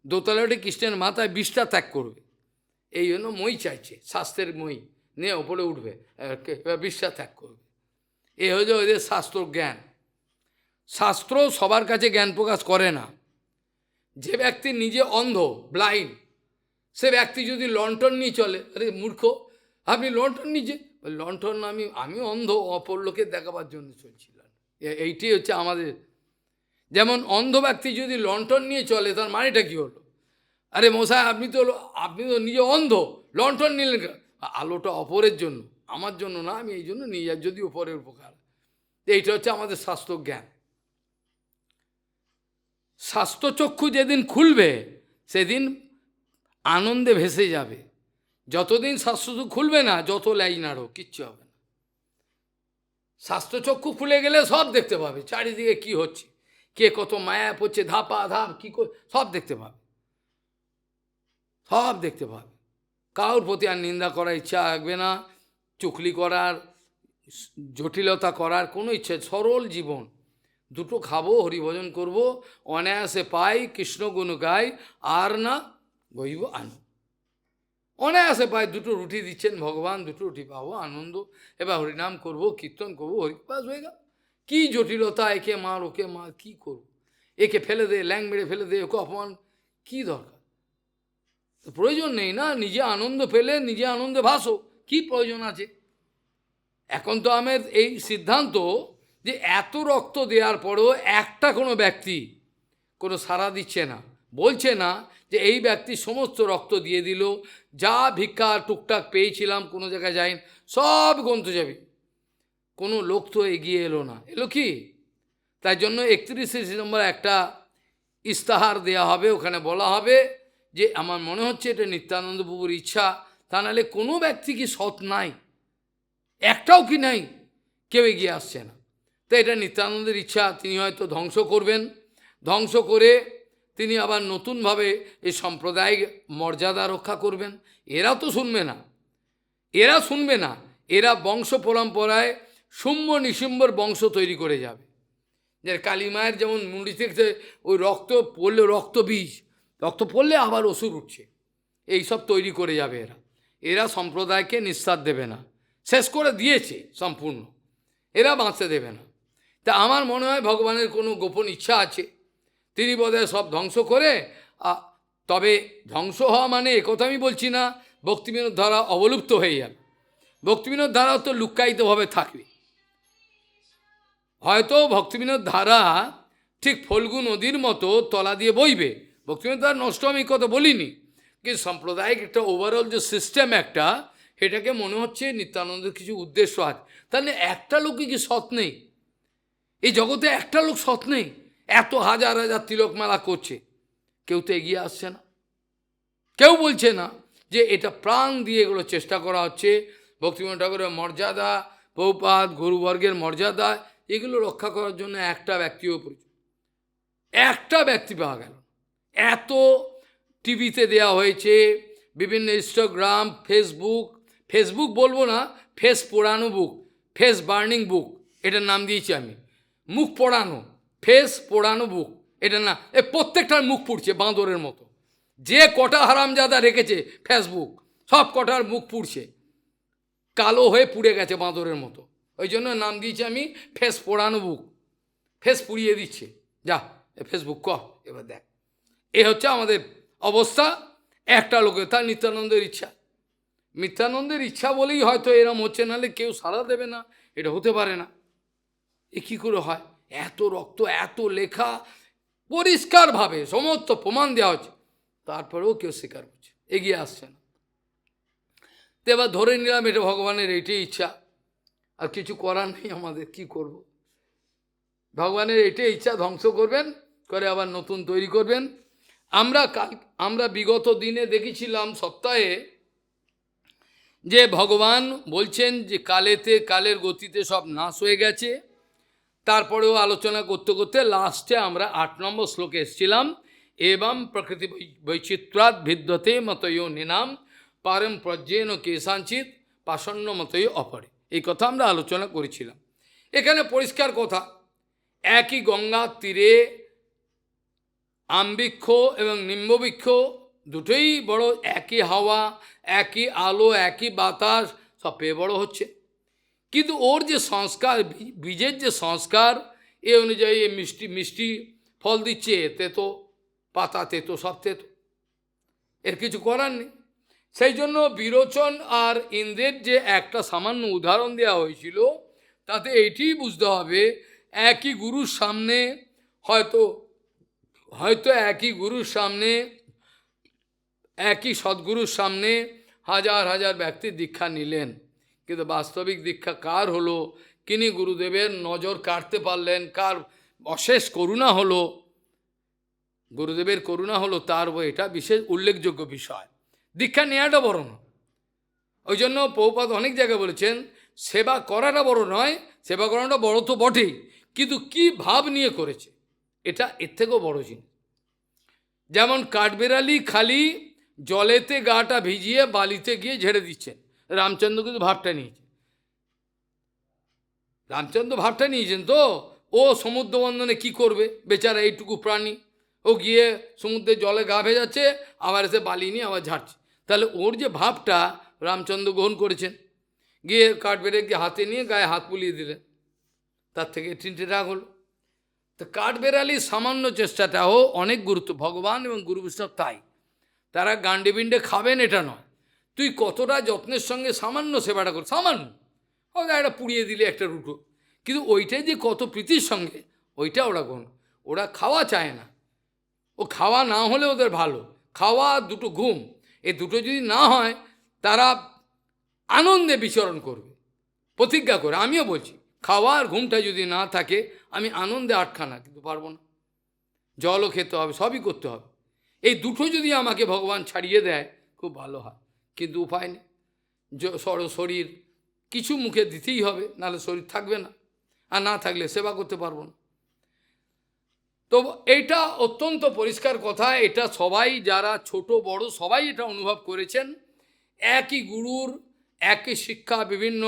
দোতলায় উঠে কৃষ্ণের মাথায় বিষটা ত্যাগ করবে। এই জন্য মই চাইছে, শাস্ত্রের মই নিয়ে ওপরে উঠবে, বিষটা ত্যাগ করবে। এ হচ্ছে ওদের শাস্ত্র জ্ঞান। শাস্ত্র সবার কাছে জ্ঞান প্রকাশ করে না। যে ব্যক্তি নিজে অন্ধ, ব্লাইন্ড, সে ব্যক্তি যদি লণ্ঠন নিয়ে চলে, আরে মূর্খ, আপনি লণ্ঠন নিচে, লণ্ঠন আমি অন্ধ, অপর লোকে দেখাবার জন্য চলছিলাম। এইটি হচ্ছে আমাদের। যেমন অন্ধ ব্যক্তি যদি লণ্ঠন নিয়ে চলে, তার মানেটা কী হলো? আরে মশাই, আপনি তো নিজে অন্ধ, লণ্ঠন নিলেন, আলোটা অপরের জন্য, আমার জন্য না, আমি এই জন্য নিয়ে যাই, যদি অপরের উপকার। এইটা হচ্ছে আমাদের শাস্ত্র জ্ঞান। শাস্ত্রচক্ষু যেদিন খুলবে, সেদিন আনন্দে ভেসে যাবে। যতদিন শাস্ত্র খুলবে না, যত লাই নাড়ো, কিচ্ছু হবে না। শাস্ত্রচক্ষু খুলে গেলে সব দেখতে পাবে, চারিদিকে কি হচ্ছে, কে কত মায়া পড়ছে, ধাপা ধাপ কি সব দেখতে পাবে, সব দেখতে পাবে। কারোর প্রতি আর নিন্দা করার ইচ্ছা থাকবে না, চুকলি করার, জটিলতা করার কোনো ইচ্ছা। সরল জীবন, দুটো খাবো, হরিভজন করব, অনায়াসে পাই, কৃষ্ণ গুণ গাই, আর না বইব আনো। অনায়াসে পাই, দুটো রুটি দিচ্ছেন ভগবান, দুটো রুটি পাবো, আনন্দ, এবার হরিনাম করব, কীর্তন করবো, হরিপাস হয়ে গেল। কী জটিলতা, একে মার ওকে মার, কী করব, একে ফেলে দে, ল্যাং মেরে ফেলে দে, ওকে অপমান, কী দরকার? প্রয়োজন নেই না। নিজে আনন্দ পেলে নিজে আনন্দে ভাসো, কি প্রয়োজন আছে? এখন তো আমার এই সিদ্ধান্ত যে এত রক্ত দেওয়ার পরেও একটা কোনো ব্যক্তি কোনো সাড়া দিচ্ছে না, বলছে না যে এই ব্যক্তি সমস্ত রক্ত দিয়ে দিল, যা ভিক্ষা টুকটাক পেয়েছিলাম, কোনো জায়গায় যাই, সব গন্ত যাবে, কোনো লোক তো এগিয়ে এলো না। এলো কি? তাই জন্য 31শে ডিসেম্বর একটা ইস্তাহার দেয়া হবে, ওখানে বলা হবে যে আমার মনে হচ্ছে এটা নিত্যানন্দ প্রভুর ইচ্ছা, তা নাহলে কোনো ব্যক্তি কি সৎ নাই, একটাও কি নাই, কেউ এগিয়ে আসছে না। তো এটা নিত্যানন্দের ইচ্ছা, তিনি হয়তো ধ্বংস করবেন, ধ্বংস করে তিনি আবার নতুনভাবে এই সম্প্রদায়ের মর্যাদা রক্ষা করবেন। এরা তো শুনবে না, এরা শুনবে না, এরা বংশ পরম্পরায় শুম্ভ নিশুম্ভর বংশ তৈরি করে যাবে। যে কালীমায়ের যেমন মুন্ডি থেকে ওই রক্ত পড়লে, রক্ত বীজ, রক্ত পড়লে আবার অসুর উঠছে, এইসব তৈরি করে যাবে এরা। এরা সম্প্রদায়কে নিঃশ্বাস দেবে না, শেষ করে দিয়েছে সম্পূর্ণ, এরা বাঁচতে দেবে না। তা আমার মনে হয় ভগবানের কোনো গোপন ইচ্ছা আছে, তিনি বোধহয় সব ধ্বংস করে, তবে ধ্বংস হওয়া মানে একথা আমি বলছি না ভক্তিবিনোদ ধারা অবলুপ্ত হয়ে যাবে। ভক্তিবিনোদ ধারা তো লুক্কায়িতভাবে থাকবে। হয়তো ভক্তিবিনোদ ধারা ঠিক ফল্গু নদীর মতো তলা দিয়ে বইবে, ভক্তিবিনোদ ধারা নষ্ট আমি কথা বলিনি, কিন্তু সাম্প্রদায়িক একটা ওভারঅল যে সিস্টেম একটা, এটাকে মনে হচ্ছে নিত্যানন্দের কিছু উদ্দেশ্য আছে। তাহলে একটা লোকই কি সৎ নেই? এই জগতে একটা লোক সৎ নেই? এত হাজার হাজার তিলক মেলা করছে, কেউ তো এগিয়ে আসছে না, কেউ বলছে না যে এটা প্রাণ দিয়ে এগুলো চেষ্টা করা হচ্ছে, ভক্তিবিনোদ ঠাকুরের মর্যাদা, প্রভুপাদ গুরুবর্গের মর্যাদা, এগুলো রক্ষা করার জন্য একটা ব্যক্তিও প্রয়োজন। একটা ব্যক্তি পাওয়া গেল। এত টিভিতে দেয়া হয়েছে, বিভিন্ন ইনস্টাগ্রাম, ফেসবুক বলবো না, ফেস পোড়ানো বুক, ফেস বার্নিং বুক, এটার নাম দিয়েছি আমি, মুখ পোড়ানো, ফেস পোড়ানো বুক, এটা না, এ প্রত্যেকটার মুখ পুড়ছে বাঁদরের মতো, যে কটা হারামজাদা রেখেছে ফেসবুক, সব কটার মুখ পুড়ছে, কালো হয়ে পুড়ে গেছে বাঁদরের মতো। ওই জন্য নাম দিয়েছি আমি ফেস পোড়ানো বুক, ফেস পুড়িয়ে দিচ্ছে, যা ফেসবুক কর, এবার দেখ। এ হচ্ছে আমাদের অবস্থা। একটা লোকের, তার নিত্যানন্দের ইচ্ছা, নিত্যানন্দের ইচ্ছা বলেই হয়তো এরম হচ্ছে, নাহলে কেউ সাড়া দেবে না, এটা হতে পারে না। এ কী করে হয়? এত রক্ত, এত লেখা, পরিষ্কারভাবে সমস্ত প্রমাণ দেওয়া হচ্ছে, তারপরেও কেউ স্বীকার করছে, এগিয়ে আসছে না। তো এবার ধরে নিলাম এটা ভগবানের এইটাই ইচ্ছা, আর কিছু করার নেই আমাদের, কি করব? ভগবানের এইটাই ইচ্ছা, ধ্বংস করবেন, করে আবার নতুন তৈরি করবেন। আমরা বিগত দিনে দেখেছিলাম সপ্তাহে যে ভগবান বলছেন যে কালের গতিতে সব নাশ হয়ে গেছে। তারপরেও আলোচনা করতে করতে লাস্টে আমরা 8 নম্বর শ্লোকে এসেছিলাম, এবং প্রকৃতি বৈচিত্রাৎ ভিদ্যতে মতয়ো নিনাম পারম প্রজ্ঞেন কেশাঞ্চিত পাষণ্য মতয় অপরে। এই কথা আমরা আলোচনা করেছিলাম। এখানে পরিষ্কার কথা, একই গঙ্গার তীরে আমবৃক্ষ এবং নিম্ববৃক্ষ দুটোই বড়, একই হাওয়া, একই আলো, একই বাতাস, সব পেয়ে বড় হচ্ছে। কিন্তু ওর যে সংস্কার, বীজের যে সংস্কার, এ অনুযায়ী মিষ্টি মিষ্টি ফল দিচ্ছে, তেতো পাতা, তেতো সব তেতো, এর কিছু করার নেই। সেই জন্য বিরোচন আর ইন্দ্রের যে একটা সামান্য উদাহরণ দেওয়া হয়েছিল, তাতে এইটিই বুঝতে হবে, একই গুরুর সামনে হয়তো একই গুরুর সামনে, একই সদ্গুরুর সামনে হাজার হাজার ব্যক্তি দীক্ষা নিলেন, কিন্তু বাস্তবিক দীক্ষা কার হলো, কিনি গুরুদেবের নজর কাটতে পারলেন, কার অশেষ করুণা হলো, গুরুদেবের করুণা হলো, তার এটা বিশেষ উল্লেখযোগ্য বিষয়। দীক্ষা নেওয়াটা বড় না। ওই জন্য প্রভুপাদ অনেক জায়গায় বলেছেন, সেবা করাটা বড় নয়, সেবা করাটা বড় তো বটেই, কিন্তু কি ভাব নিয়ে করেছে, এটা এর থেকেও বড় জিনিস। যেমন কাঠবেড়ালি খালি জলেতে গাটা ভিজিয়ে বালিতে গিয়ে ঝেড়ে দিচ্ছেন, রামচন্দ্র কিন্তু ভাবটা নিয়েছে, রামচন্দ্র ভাবটা নিয়েছেন তো, ও সমুদ্র বন্দনে কি করবে বেচারা এইটুকু প্রাণী, ও গিয়ে সমুদ্রের জলে গা ভেজাচ্ছে, আবার এসে বালি নিয়ে আবার ঝাড়ছে, তাহলে ওর যে ভাবটা রামচন্দ্র গ্রহণ করেছেন, গিয়ে কাঠবেড়ে গিয়ে হাতে নিয়ে গায়ে হাত বুলিয়ে দিলেন, তার থেকে তিনটে রাগ হলো। তো কাঠবেড়ালির সামান্য চেষ্টাটাও অনেক গুরুত্ব, ভগবান এবং গুরু বৈষ্ণব তাই, তারা গান্ডে বিন্ডে খাবেন এটা নয়, তুই কতটা যত্নের সঙ্গে সামান্য সেবাটা কর, সামান্য হয়তো একটা পুড়িয়ে দিলে একটা রুটো, কিন্তু ওইটাই যে কত প্রীতির সঙ্গে, ওইটা ওরা খাওয়া চায় না, ও খাওয়া না হলে ওদের ভালো, খাওয়া দুটো ঘুম, এই দুটো যদি না হয় তারা আনন্দে বিচরণ করবে, প্রতিজ্ঞা করে। আমিও বলছি, খাওয়া আর ঘুমটা যদি না থাকে, আমি আনন্দে আটখানা কিন্তু পারবো না, জলও খেতে হবে, সবই করতে হবে, এই দুটো যদি আমাকে ভগবান ছাড়িয়ে দেয় খুব ভালো হয়, কিন্তু উপায় নেই, শরীর কিছু মুখে দিতেই হবে, নাহলে শরীর থাকবে না, আর না থাকলে সেবা করতে পারবো না। তো এইটা অত্যন্ত পরিষ্কার কথা, এটা সবাই যারা ছোট বড় সবাই এটা অনুভব করেছেন, একই গুরুর একই শিক্ষা বিভিন্ন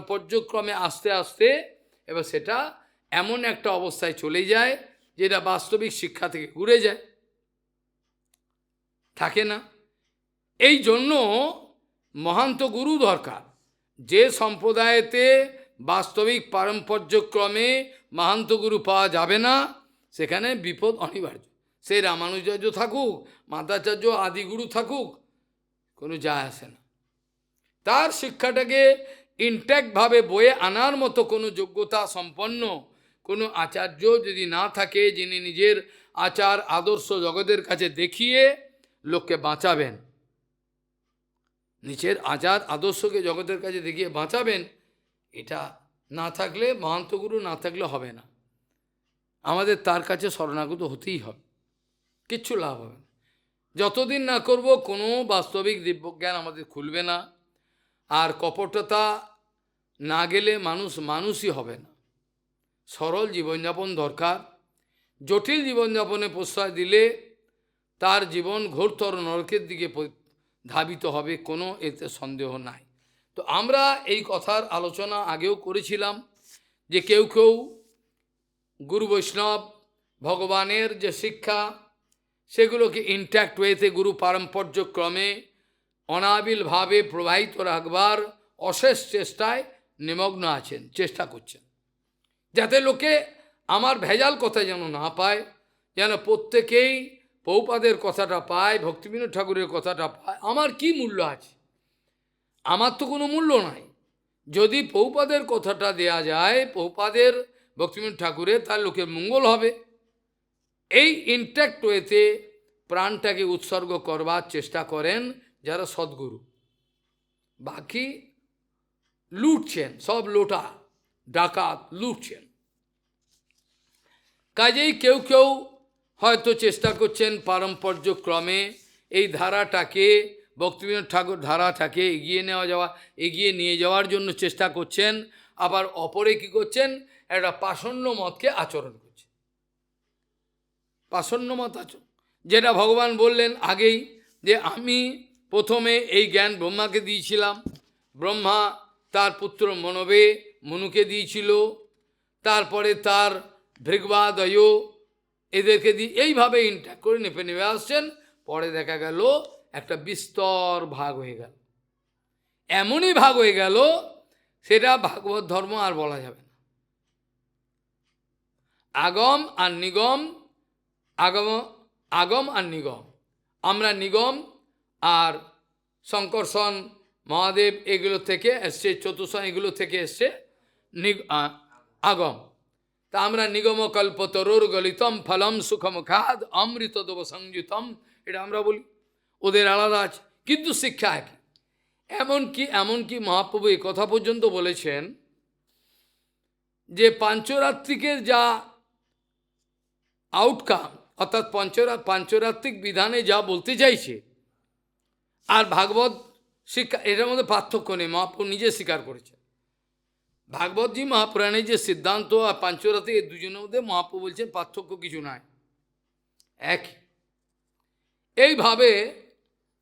পর্যক্রমে আস্তে আস্তে এবার সেটা এমন একটা অবস্থায় চলে যায় যেটা বাস্তবিক শিক্ষা থেকে ঘুরে যায়, থাকে না। এই জন্য মহান্ত গুরু দরকার, যে সম্প্রদায়েতে বাস্তবিক পারম্পর্যক্রমে মহান্ত গুরু পাওয়া যাবে না, সেখানে বিপদ অনিবার্য, সে রামানুজাচার্য থাকুক, মাতাচার্য আদিগুরু থাকুক, কোনো যায় আসে না। তার শিক্ষাটাকে ইনট্যাক্টভাবে বয়ে আনার মতো কোনো যোগ্যতা সম্পন্ন কোনো আচার্য যদি না থাকে, যিনি নিজের আচার আদর্শ জগতের কাছে দেখিয়ে লোককে বাঁচাবেন, নিজের আচার আদর্শকে জগতের কাছে দেখিয়ে বাঁচাবেন, এটা না থাকলে, মহান্ত গুরু না থাকলে হবে না। আমাদের তার কাছে শরণাগত হতেই হবে, কিচ্ছু লাভ হবে না। যতদিন না করব কোনো বাস্তবিক দিব্যজ্ঞান আমাদের খুলবে না, আর কপটতা না গেলে মানুষই হবে না। সরল জীবনযাপন দরকার, জটিল জীবনযাপনে প্রশ্রয় দিলে তার জীবন ঘোরতর নরকের দিকে ধাবিত হবে, কোনো এতে সন্দেহ নাই। তো আমরা এই কথার আলোচনা আগেও করেছিলাম যে কেউ কেউ গুরু বৈষ্ণব ভগবানের যে শিক্ষা সেগুলোকে ইনট্যাক্ট ওয়েতে গুরু পারম্পর্যক্রমে অনাবিলভাবে প্রবাহিত রাখবার অশেষ চেষ্টায় নিমগ্ন আছেন, চেষ্টা করছেন, যাতে লোকে আমার ভেজাল কথা যেন না পায়, যেন প্রত্যেকেই প্রভুপাদের কথাটা পায়, ভক্তিবিনোদ ঠাকুরের কথাটা পায়। আমার কি মূল্য আছে? আমার তো কোনো মূল্য নাই। যদি প্রভুপাদের কথাটা দেয়া যায়, প্রভুপাদের ভক্তিবিনোদ ঠাকুরের, তার লোকের মঙ্গল হবে। এই ইনট্যাক্ট ওয়েতে প্রাণটাকে উৎসর্গ করবার চেষ্টা করেন যারা সদ্গুরু। বাকি লুটছেন, সব লোটা ডাকাত লুটছেন। কাজেই কেউ কেউ হয়তো চেষ্টা করছেন পারম্পর্য ক্রমে এই ধারাটাকে, ভক্তিবিনোদ ঠাকুর ধারাটাকে এগিয়ে নিয়ে যাওয়ার জন্য চেষ্টা করছেন। আবার অপরে কি করছেন, একটা পাষণ্য মতকে আচরণ করছে। পাষণ্য মত আচরণ, যেটা ভগবান বললেন আগেই, যে আমি প্রথমে এই জ্ঞান ব্রহ্মাকে দিয়েছিলাম, ব্রহ্মা তার পুত্র মনুকে দিয়েছিল, তারপরে তার ভৃগবাদয় এদেরকে দিয়ে এইভাবে ইন্ট্যাক্ট করে নেপে আসছেন। পরে দেখা গেল একটা বিস্তর ভাগ হয়ে গেল, এমনই ভাগ হয়ে গেল সেটা ভাগবত ধর্ম আর বলা যাবে না। আগম আর নিগম, আগম আর নিগম, আমরা নিগম আর শঙ্কর্ষণ মহাদেব এগুলো থেকে এসছে, চতুর্থ এগুলো থেকে এসছে আগম। তা আমরা নিগম কল্পতরুর গলিতম ফলম সুখমুখাদ অমৃত দেব সংযুতম, এটা আমরা বলি, ওদের আলাদা আছে কিন্তু শিক্ষা একই। এমনকি মহাপ্রভু এই কথা পর্যন্ত বলেছেন যে পাঞ্চরাত্রিকের যা আউটকাম, অর্থাৎ পাঞ্চরাত্রিক বিধানে যা বলতে চাইছে আর ভাগবত শিক্ষা, এটার মধ্যে পার্থক্য নেই, মহাপ্রভু নিজে স্বীকার করেছেন। ভাগবতজি মহাপুরাণের যে সিদ্ধান্ত আর পাঞ্চরাত্রিক এই দুজনের মধ্যে মহাপ্রভু বলছেন পার্থক্য কিছু নাই, এক। এইভাবে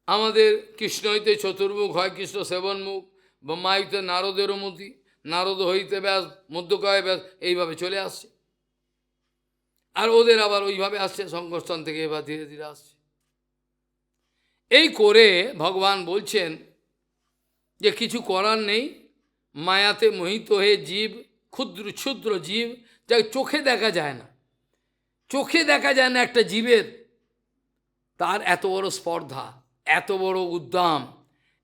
আমাদের কৃষ্ণ হইতে চতুর্মুখ হয়, কৃষ্ণ সেবনমুখ, ব্রহ্মা হইতে নারদেরও মতি, নারদ হইতে ব্যাস, মধ্যকয় ব্যাস, এইভাবে চলে আসছে। আর ওদের আবার ওইভাবে আসছে, সংকর্ষণ থেকে এবার ধীরে ধীরে আসছে। এই করে ভগবান বলছেন যে কিছু করার নেই, মায়াতে মোহিত হয়ে জীব, ক্ষুদ্র জীব, যা চোখে দেখা যায় না, চোখে দেখা যায় না একটা জীবের, তার এত বড় স্পর্ধা, এত বড় উদ্দাম,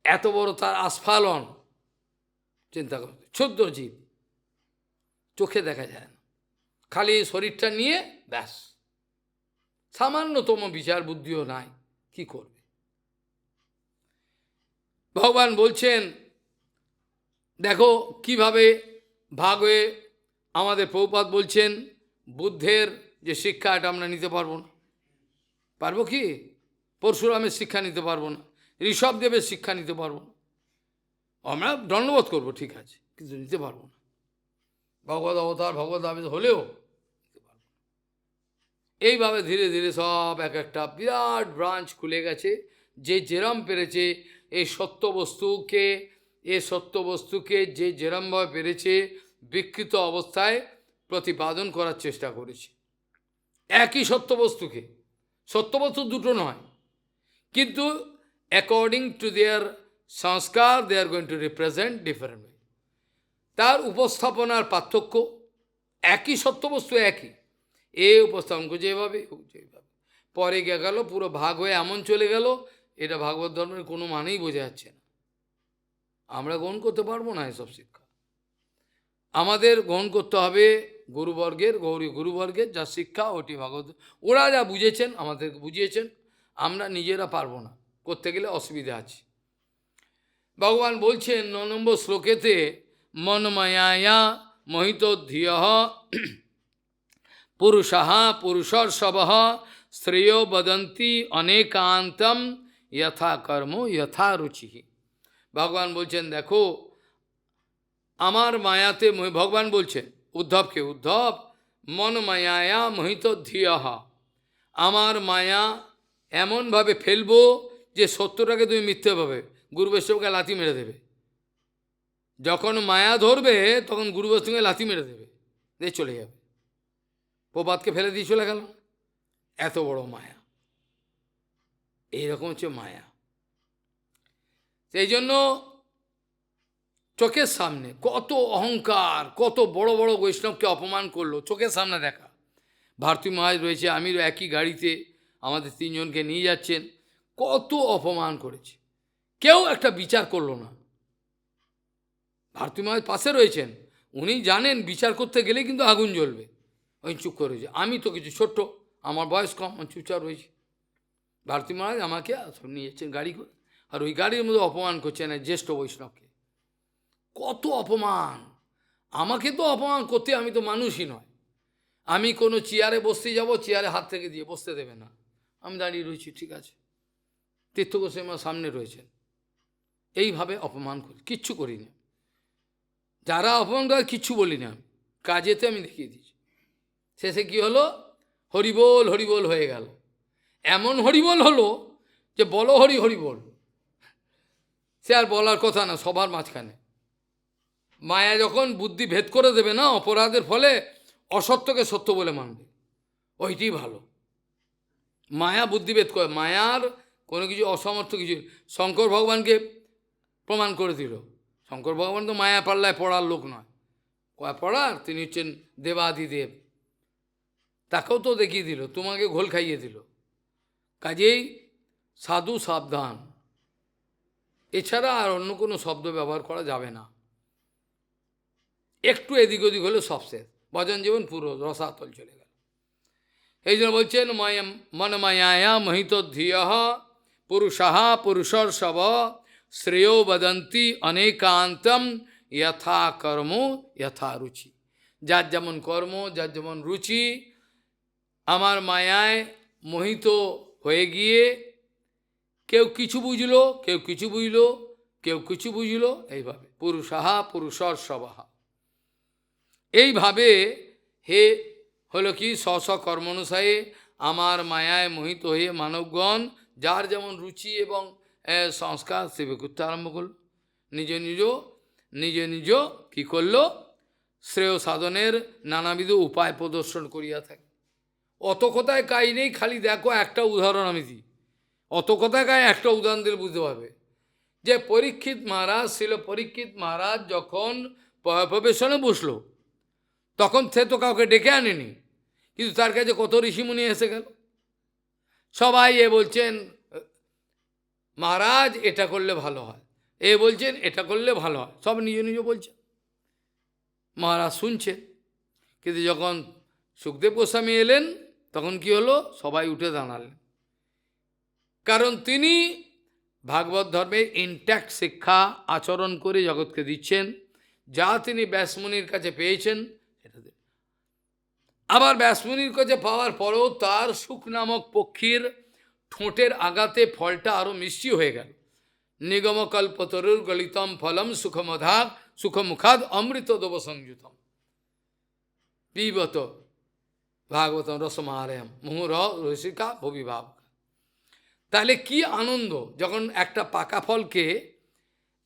এত বড় তার আস্ফালন, চিন্তা করতে, ক্ষুদ্র জীব চোখে দেখা যায় না, খালি শরীরটা নিয়ে ব্যাস, সামান্যতম বিচার বুদ্ধিও নাই, কি করবে। ভগবান বলছেন দেখো কিভাবে ভাগ হয়ে, আমাদের প্রভুপাদ বলছেন বুদ্ধের যে শিক্ষা এটা আমরা নিতে পারবো না, পারবো কি? পরশুরামের শিক্ষা নিতে পারবো না, ঋষভদেবের শিক্ষা নিতে পারবো না, আমরা দণ্ডবোধ করবো ঠিক আছে, কিন্তু নিতে পারবো না। ভগবত অবতার ভগবত আবেদ হলেও নিতে পারবো না। এইভাবে ধীরে ধীরে সব এক একটা বিরাট ব্রাঞ্চ খুলে গেছে, যে যেরম পেরেছে এই সত্য বস্তুকে যে যেরমভাবে পেরেছে বিকৃত অবস্থায় প্রতিপাদন করার চেষ্টা করেছে। একই সত্যবস্তু দুটো নয়, কিন্তু অ্যাকর্ডিং টু দেয়ার সংস্কার they are going to represent different way. তার উপস্থাপনার পার্থক্য, একই সত্যবস্তু একই, এ উপস্থাপন করছে এভাবে, পরে গেল পুরো ভাগ হয়ে এমন চলে গেল, এটা ভাগবত ধর্মের কোনো মানেই বোঝা যাচ্ছে না। আমরা গ্রহণ করতে পারবো না এসব শিক্ষা, আমাদের গ্রহণ করতে হবে গুরুবর্গের যা শিক্ষা, ওটি ভাগবত, ওরা যা বুঝেছেন আমাদেরকে বুঝিয়েছেন, আমরা নিজেরা পারবো না, করতে গেলে অসুবিধা আছে। ভগবান বলছেন ৯ নম্বর শ্লোকেতে, মনমায়া মোহিত ধিয় পুরুষর্ষভ শ্রেয় বদন্তি অনেকান্তম যথা কর্ম যথা রুচি। ভগবান বলছেন দেখো আমার মায়াতে, ভগবান বলছেন উদ্ধবকে, উদ্ধব মনমায়া মোহিত ধিয়, আমার মায়া এমনভাবে ফেলবো যে সত্যটাকে তুমি মিথ্যে পাবে, গুরু বৈষ্ণবকে লাথি মেরে দেবে। যখন মায়া ধরবে তখন গুরু বৈষ্ণবকে লাথি মেরে দেবে, দিয়ে চলে যাবে। প্রপাতকে ফেলে দিয়ে চলে গেল, এত বড় মায়া, এইরকম হচ্ছে মায়া। সেই জন্য চোখের সামনে কত অহংকার, কত বড় বড় বৈষ্ণবকে অপমান করলো, চোখের সামনে দেখা। ভারতী মহারাজ রয়েছে, আমিও একই গাড়িতে, আমাদের 3 জনকে নিয়ে যাচ্ছেন, কত অপমান করেছে, কেউ একটা বিচার করলো না। ভারতী মহারাজ পাশে রয়েছেন, উনি জানেন বিচার করতে গেলে কিন্তু আগুন জ্বলবে, ওই চুপ করে রয়েছে। আমি তো কিছু ছোট্ট, আমার বয়স কম, আমি চুপচাপ রয়েছি। ভারতী মহারাজ আমাকে নিয়ে যাচ্ছেন গাড়ি করে, আর ওই গাড়ির মধ্যে অপমান করছেন জ্যেষ্ঠ বৈষ্ণবকে। কত অপমান, আমাকে তো অপমান করতে, আমি তো মানুষই নয়, আমি কোনো চেয়ারে বসতে যাব, চেয়ারে হাত থেকে দিয়ে বসতে দেবে না, আমি দাঁড়িয়ে রয়েছি, ঠিক আছে। তীর্থ গোস্বামী আমার সামনে রয়েছেন, এইভাবে অপমান করি, কিচ্ছু করি না। যারা অপমান করে কিচ্ছু বলি না, কাজেতে আমি দেখিয়ে দিচ্ছি। শেষে কি হলো, হরিবোল হরিবোল হয়ে গেল। এমন হরিবোল হলো যে বলো হরি হরিবোল, সে আর বলার কথা না সবার মাঝখানে। মায়া যখন বুদ্ধি ভেদ করে দেবে না, অপরাধের ফলে অসত্যকে সত্য বলে মানবে, ওইটি ভালো। মায়া বুদ্ধিভেদ করে, মায়ার কোনো কিছু অসমর্থ কিছু। শঙ্কর ভগবানকে প্রমাণ করে দিল। শঙ্কর ভগবান তো মায়া পাল্লায় পড়ার লোক নয়, পড়ার তিনি হচ্ছেন দেবাদিদেব। তাকেও তো দেখিয়ে দিল, তোমাকে ঘোল খাইয়ে দিল। কাজেই সাধু সাবধান, এছাড়া আর অন্য কোনো শব্দ ব্যবহার করা যাবে না। একটু এদিক ওদিক হলে সব শেষ, ভজন জীবন পুরো রসাতল চলে গেল। এই জন্য বলছেন মন মায়া মোহিত ধিয় পুরুষাহ পুরুষর্ষব শ্রেয় বদন্তি অনেকান্তম যথা কর্ম যথা রুচি। যার যেমন কর্ম, যার যেমন রুচি, আমার মায়ায় মোহিত হয়ে গিয়ে কেউ কিছু বুঝলো, কেউ কিছু বুঝলো, কেউ কিছু বুঝলো, এইভাবে পুরুষাহা পুরুষর্ষবাহ। এইভাবে হে হলো কি স্ব কর্ম অনুসারে আমার মায়ায় মোহিত হয়ে মানবগণ যার যেমন রুচি এবং সংস্কার সেবে করতে আরম্ভ করল। নিজ নিজ কী করল, শ্রেয় সাধনের নানাবিধ উপায় প্রদর্শন করিয়া থাকে। অত কথায় কাজ নেই, খালি দেখো একটা উদাহরণ আমি দিই। অত কথায় কাজ একটা উদাহরণ দিলে বুঝতে পারবে যে পরীক্ষিত মহারাজ, ছিল পরীক্ষিত মহারাজ যখন প্রবেশনে বসলো, তখন সে তো কাউকে ডেকে আনেনি, কিন্তু তার কাছে কত ঋষিমুনি এসে গেল। সবাই এ বলছেন মহারাজ এটা করলে ভালো হয়, এ বলছেন এটা করলে ভালো হয়, সব নিজ নিজ বলছেন। মহারাজ শুনছেন, কিন্তু যখন সুখদেব গোস্বামী এলেন তখন কি হলো, সবাই উঠে দাঁড়ালেন। কারণ তিনি ভাগবত ধর্মের ইনট্যাক্ট শিক্ষা আচরণ করে জগৎকে দিচ্ছেন, যা তিনি ব্যাসমুনির কাছে পেয়েছেন সেটা। আবার ব্যাসমুনির কাছে পাওয়ার পরেও তার সুখ নামক পক্ষীর ঠোঁটের আঘাতে ফলটা আরও মিষ্টি হয়ে গেল। নিগমকল্পতরুর গলিতম ফলম সুখমধাক সুখমুখাদ অমৃত দেব সংযুতম পিবত ভাগবতম রসমারয়ম মুহুর রসিকা ভবিভাব। তাহলে কি আনন্দ যখন একটা পাকা ফলকে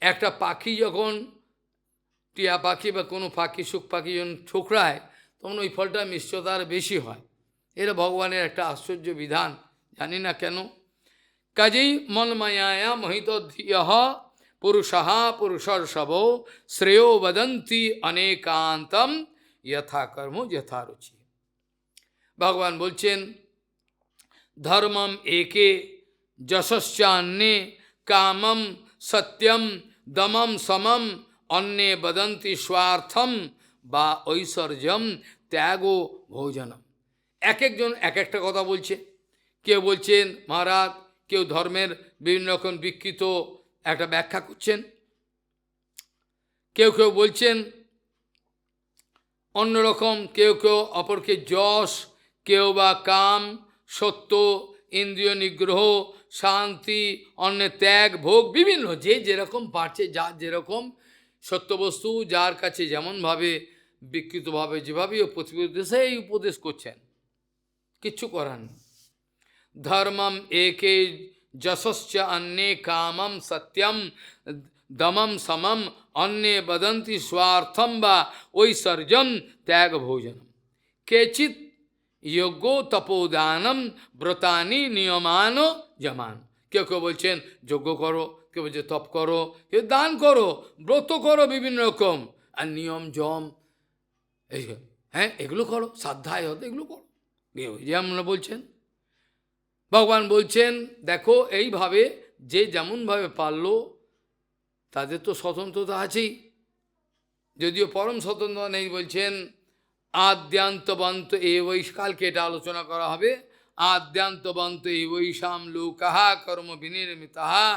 একটা পাখি, যখন টিয়া পাখি বা কোনো পাখি, সুখ পাখি যখন ঠোকরায়, তখন ওই ফলটা মিষ্টতার বেশি হয়। এটা ভগবানের একটা আশ্চর্য বিধান, জানি না কেন। কাজেই মনমায়া মোহিত ধিয় পুরুষাহা পুরুষর্ষব শ্রেয় বদন্তি অনেকান্তম যথা কর্ম যথা রুচি। ভগবান বলছেন ধর্মম একে যশশ্চান্যে কামম সত্যম দমম সমম অন্যে বদন্তি স্বার্থম বা ঐশ্বর্যম ত্যাগো ভোজনম। এক একজন এক একটা কথা বলছে। কেউ বলছেন মহারাজ, কেউ ধর্মের বিভিন্ন রকম বিকৃত একটা ব্যাখ্যা করছেন, কেউ কেউ বলছেন অন্যরকম, কেউ কেউ অপরকে যশ, কেউ বা কাম, সত্য, ইন্দ্রিয় নিগ্রহ, শান্তি, অন্যের ত্যাগ, ভোগ, বিভিন্ন যে যেরকম পারছে, যার যেরকম সত্যবস্তু যার কাছে যেমনভাবে বিকৃতভাবে যেভাবে প্রতিবেদন সেই উপদেশ করছেন, কিচ্ছু করার নেই। ধর্মম একে যশশ্চ অন্যে কামম সত্যম দমম সমম অন্যে বদন্তি স্বার্থম বা ঐশ্বর্যম ত্যাগ ভোজনম। কেচিৎ যোগ্য তপোদানম ব্রতানি নিয়মান জমান। কেউ কেউ বলছেন যজ্ঞ করো, কেউ বলছে তপ করো, কেউ দান করো, ব্রত করো বিভিন্ন রকম, আর নিয়ম জম এই হ্যাঁ এগুলো করো, শ্রদ্ধায় হতো এগুলো করো, যেমন বলছেন। ভগবান বলছেন দেখো এইভাবে যে যেমনভাবে পারল, তাদের তো স্বতন্ত্রতা আছেই, যদিও পরম স্বতন্ত্রতা নেই। বলছেন আদ্যান্তবন্ত এই কালকে এটা আলোচনা করা হবে। আদ্যান্তবন্ত এইসাম লোকাহা কর্ম বিনির্মিতাহা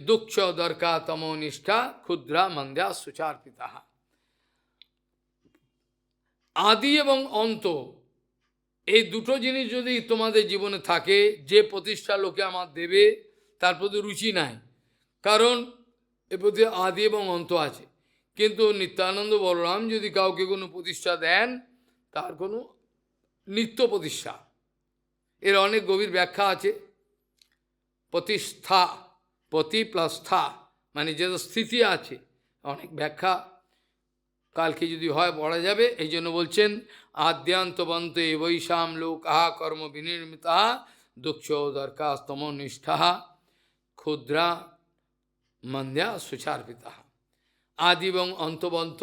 দুঃখ দরকা তমো নিষ্ঠা ক্ষুদ্রা মন্দ্যা সুচার্পিতাহা। আদি এবং অন্ত এই দুটো জিনিস যদি তোমাদের জীবনে থাকে, যে প্রতিষ্ঠা লোকে আমার দেবে তার প্রতি রুচি নাই, কারণ এর প্রতি আদি এবং অন্ত আছে। কিন্তু নিত্যানন্দ বলরাম যদি কাউকে কোনো প্রতিষ্ঠা দেন, তার কোনো নিত্য প্রতিষ্ঠা, এর অনেক গভীর ব্যাখ্যা আছে। প্রতিষ্ঠা, প্রতি প্লাস স্থা মানে যে স্থিতি আছে, অনেক ব্যাখ্যা কালকে যদি হয় পড়া যাবে। এই জন্য বলছেন আদ্যান্তবন্ত বৈশাম লোকা কর্ম বিনির্মিতা দুঃখ দর্কা স্তম নিষ্ঠা ক্ষুদ্রা মন্দ্যা সুচার্পিতা। আদি এবং অন্তবন্ত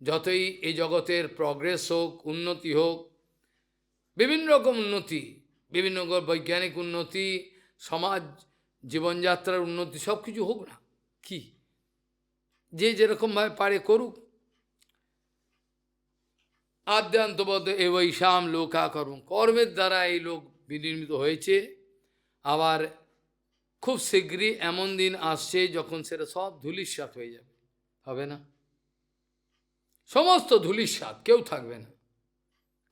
যতই এই জগতের প্রগ্রেস হোক, উন্নতি হোক, বিভিন্ন রকম উন্নতি, বিভিন্ন রকম বৈজ্ঞানিক উন্নতি, সমাজ জীবনযাত্রার উন্নতি, সব কিছু হোক না, কি যে যেরকমভাবে পারে করুক, আদ্যান্তবদ্ধ এবৈশাম লোকা কর্ম, কর্মের দ্বারা এই লোক বিনির্মিত হয়েছে। আবার খুব শীঘ্রই এমন দিন আসছে যখন সেটা সব ধূলিসাৎ হয়ে যাবে, হবে না? সমস্ত ধূলিসাৎ, কেউ থাকবে না,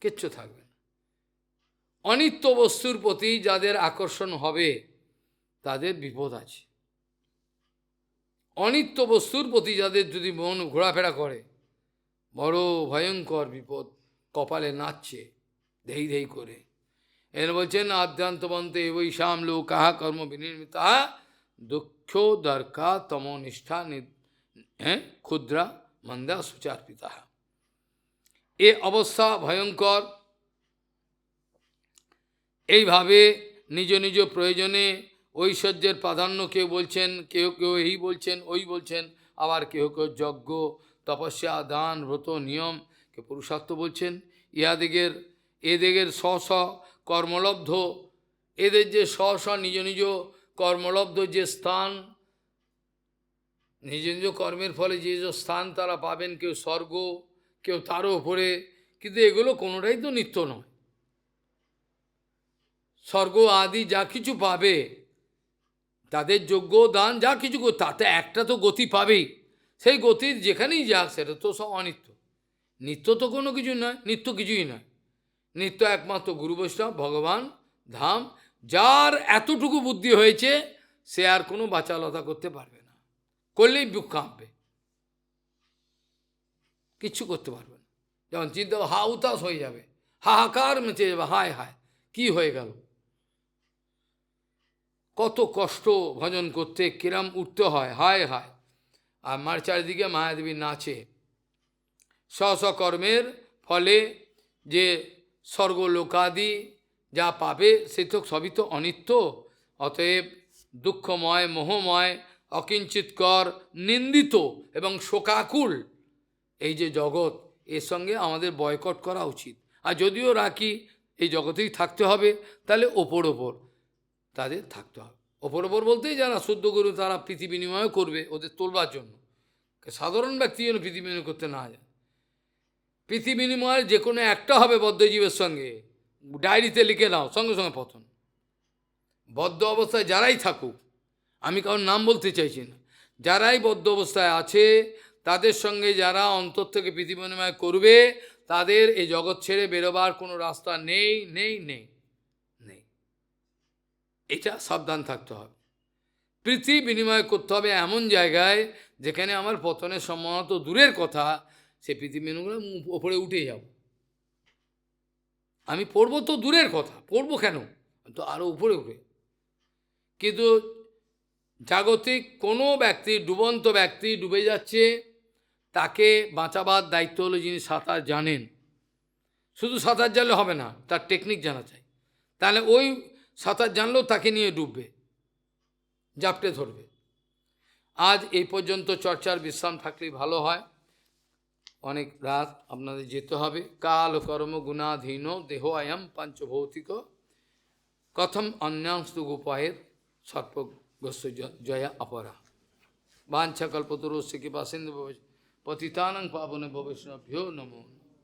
কিচ্ছু থাকবে না। অনিত্য বস্তুর প্রতি যাদের আকর্ষণ হবে তাদের বিপদ আছে। অনিত্য বস্তুর প্রতি যাদের যদি মন ঘোরাফেরা করে, বড় ভয়ঙ্কর বিপদ কপালে নাচছে ধেই ধেই করে। এর বলছেন আদ্যান্তবন্তে বৈশাম লোকা কর্ম বিনির্মিতা দুঃখ দর্কা তমনিষ্ঠা ক্ষুদ্রা মন্দা সুচার্পিতা। এ অবস্থা ভয়ঙ্কর। এইভাবে নিজ নিজ প্রয়োজনে ঐশ্বর্যের প্রাধান্য কেউ বলছেন, কেউ কেউ এই বলছেন, ওই বলছেন, আবার কেউ কেউ যজ্ঞ তপস্যা দান ব্রত নিয়ম কে পুরুষার্থ বলছেন। এদের স্ব স্ব কর্মলব্ধ, এদের যে স্ব স্ব নিজ নিজ কর্মলব্ধ যে স্থান, নিজ নিজ কর্মের ফলে যে যে স্থান তারা পাবেন, কেউ স্বর্গ, কেউ তারও ওপরে, কিন্তু এগুলো কোনোটাই তো নিত্য নয়। স্বর্গ আদি যা কিছু পাবে, তাদের যোগ্য দান যা কিছু, তাতে একটা তো গতি পাবেই, সেই গতির যেখানেই যাক সেটা তো সব অনিত্য। নিত্য তো কোনো কিছু নয়, নিত্য কিছুই নয়। নিত্য একমাত্র গুরু বৈষ্ণব, ভগবান, ধাম। যার এতটুকু বুদ্ধি হয়েছে সে আর কোনো বাচালতা করতে পারবে না, করলেই বুক কাঁপবে, কিচ্ছু করতে পারবে না। যেমন চিন্তা হা উতাস হয়ে যাবে, হাহাকার মেচে যাবে, হায় হায় কি হয়ে গেল, কত কষ্ট ভজন করতে, কিরাম উঠতে হয়, হায় হায়। আর মার চারিদিকে মায়াদেবী নাচে। স্বস্বকর্মের ফলে যে স্বর্গলোকাদি যা পাবে সে তো সবই তো অনিত্য। অতএব দুঃখময়, মোহময়, অকিঞ্চিতকর, নিন্দিত এবং শোকাকুল এই যে জগৎ, এর সঙ্গে আমাদের বয়কট করা উচিত। আর যদিও রাখি এই জগতেই থাকতে হবে, তাহলে ওপর তাদের থাকতে হবে। ওপর বলতেই যারা শুদ্ধ গুরু তারা প্রীতি বিনিময় করবে ওদের তোলবার জন্য, সাধারণ ব্যক্তি যেন প্রীতি বিনিময় করতে না যায়। প্রীতি বিনিময়ের যে কোনো একটা হবে বদ্ধজীবের সঙ্গে, ডায়েরিতে লিখে নাও, সঙ্গে সঙ্গে পতন। বদ্ধ অবস্থায় যারাই থাকুক, আমি কারোর নাম বলতে চাইছি না, যারাই বদ্ধ অবস্থায় আছে তাদের সঙ্গে যারা অন্তর থেকে প্রীতি বিনিময় করবে, তাদের এই জগৎ ছেড়ে বেরোবার কোনো রাস্তা নেই নেই নেই নেই। এটা সাবধান থাকতে হবে। প্রীতি বিনিময় করতে হবে এমন জায়গায় যেখানে আমার পতনের সম্ভাবনা তো দূরের কথা, সে প্রীতি বিনিময় ওপরে উঠে যাব। আমি পড়বো তো দূরের কথা, পড়বো কেন, তো আরও উপরে উঠে। কিন্তু জাগতিক কোনো ব্যক্তি, ডুবন্ত ব্যক্তি ডুবে যাচ্ছে, তাকে বাঁচাবার দায়িত্ব হলো যিনি সাঁতার জানেন। শুধু সাঁতার জানলে হবে না, তার টেকনিক জানা চাই। তাহলে ওই সাঁতার জানলেও তাকে নিয়ে ডুববে, জাপটে ধরবে। আজ এই পর্যন্ত চর্চার বিশ্রাম থাকলেই ভালো হয়, অনেক রাত আপনাদের যেতে হবে। কাল কর্ম গুণাধীন দেহ আয়াম পাঞ্চভৌতিক কথম অন্যাংস্তু গোপায়ের সর্পগ্রস্ত জয়া অপরা বাঞ্ছা কল্পতরুস্য কৃপা সিন্ধু পতিতানং পাবনে বৈষ্ণভ্যো নমো।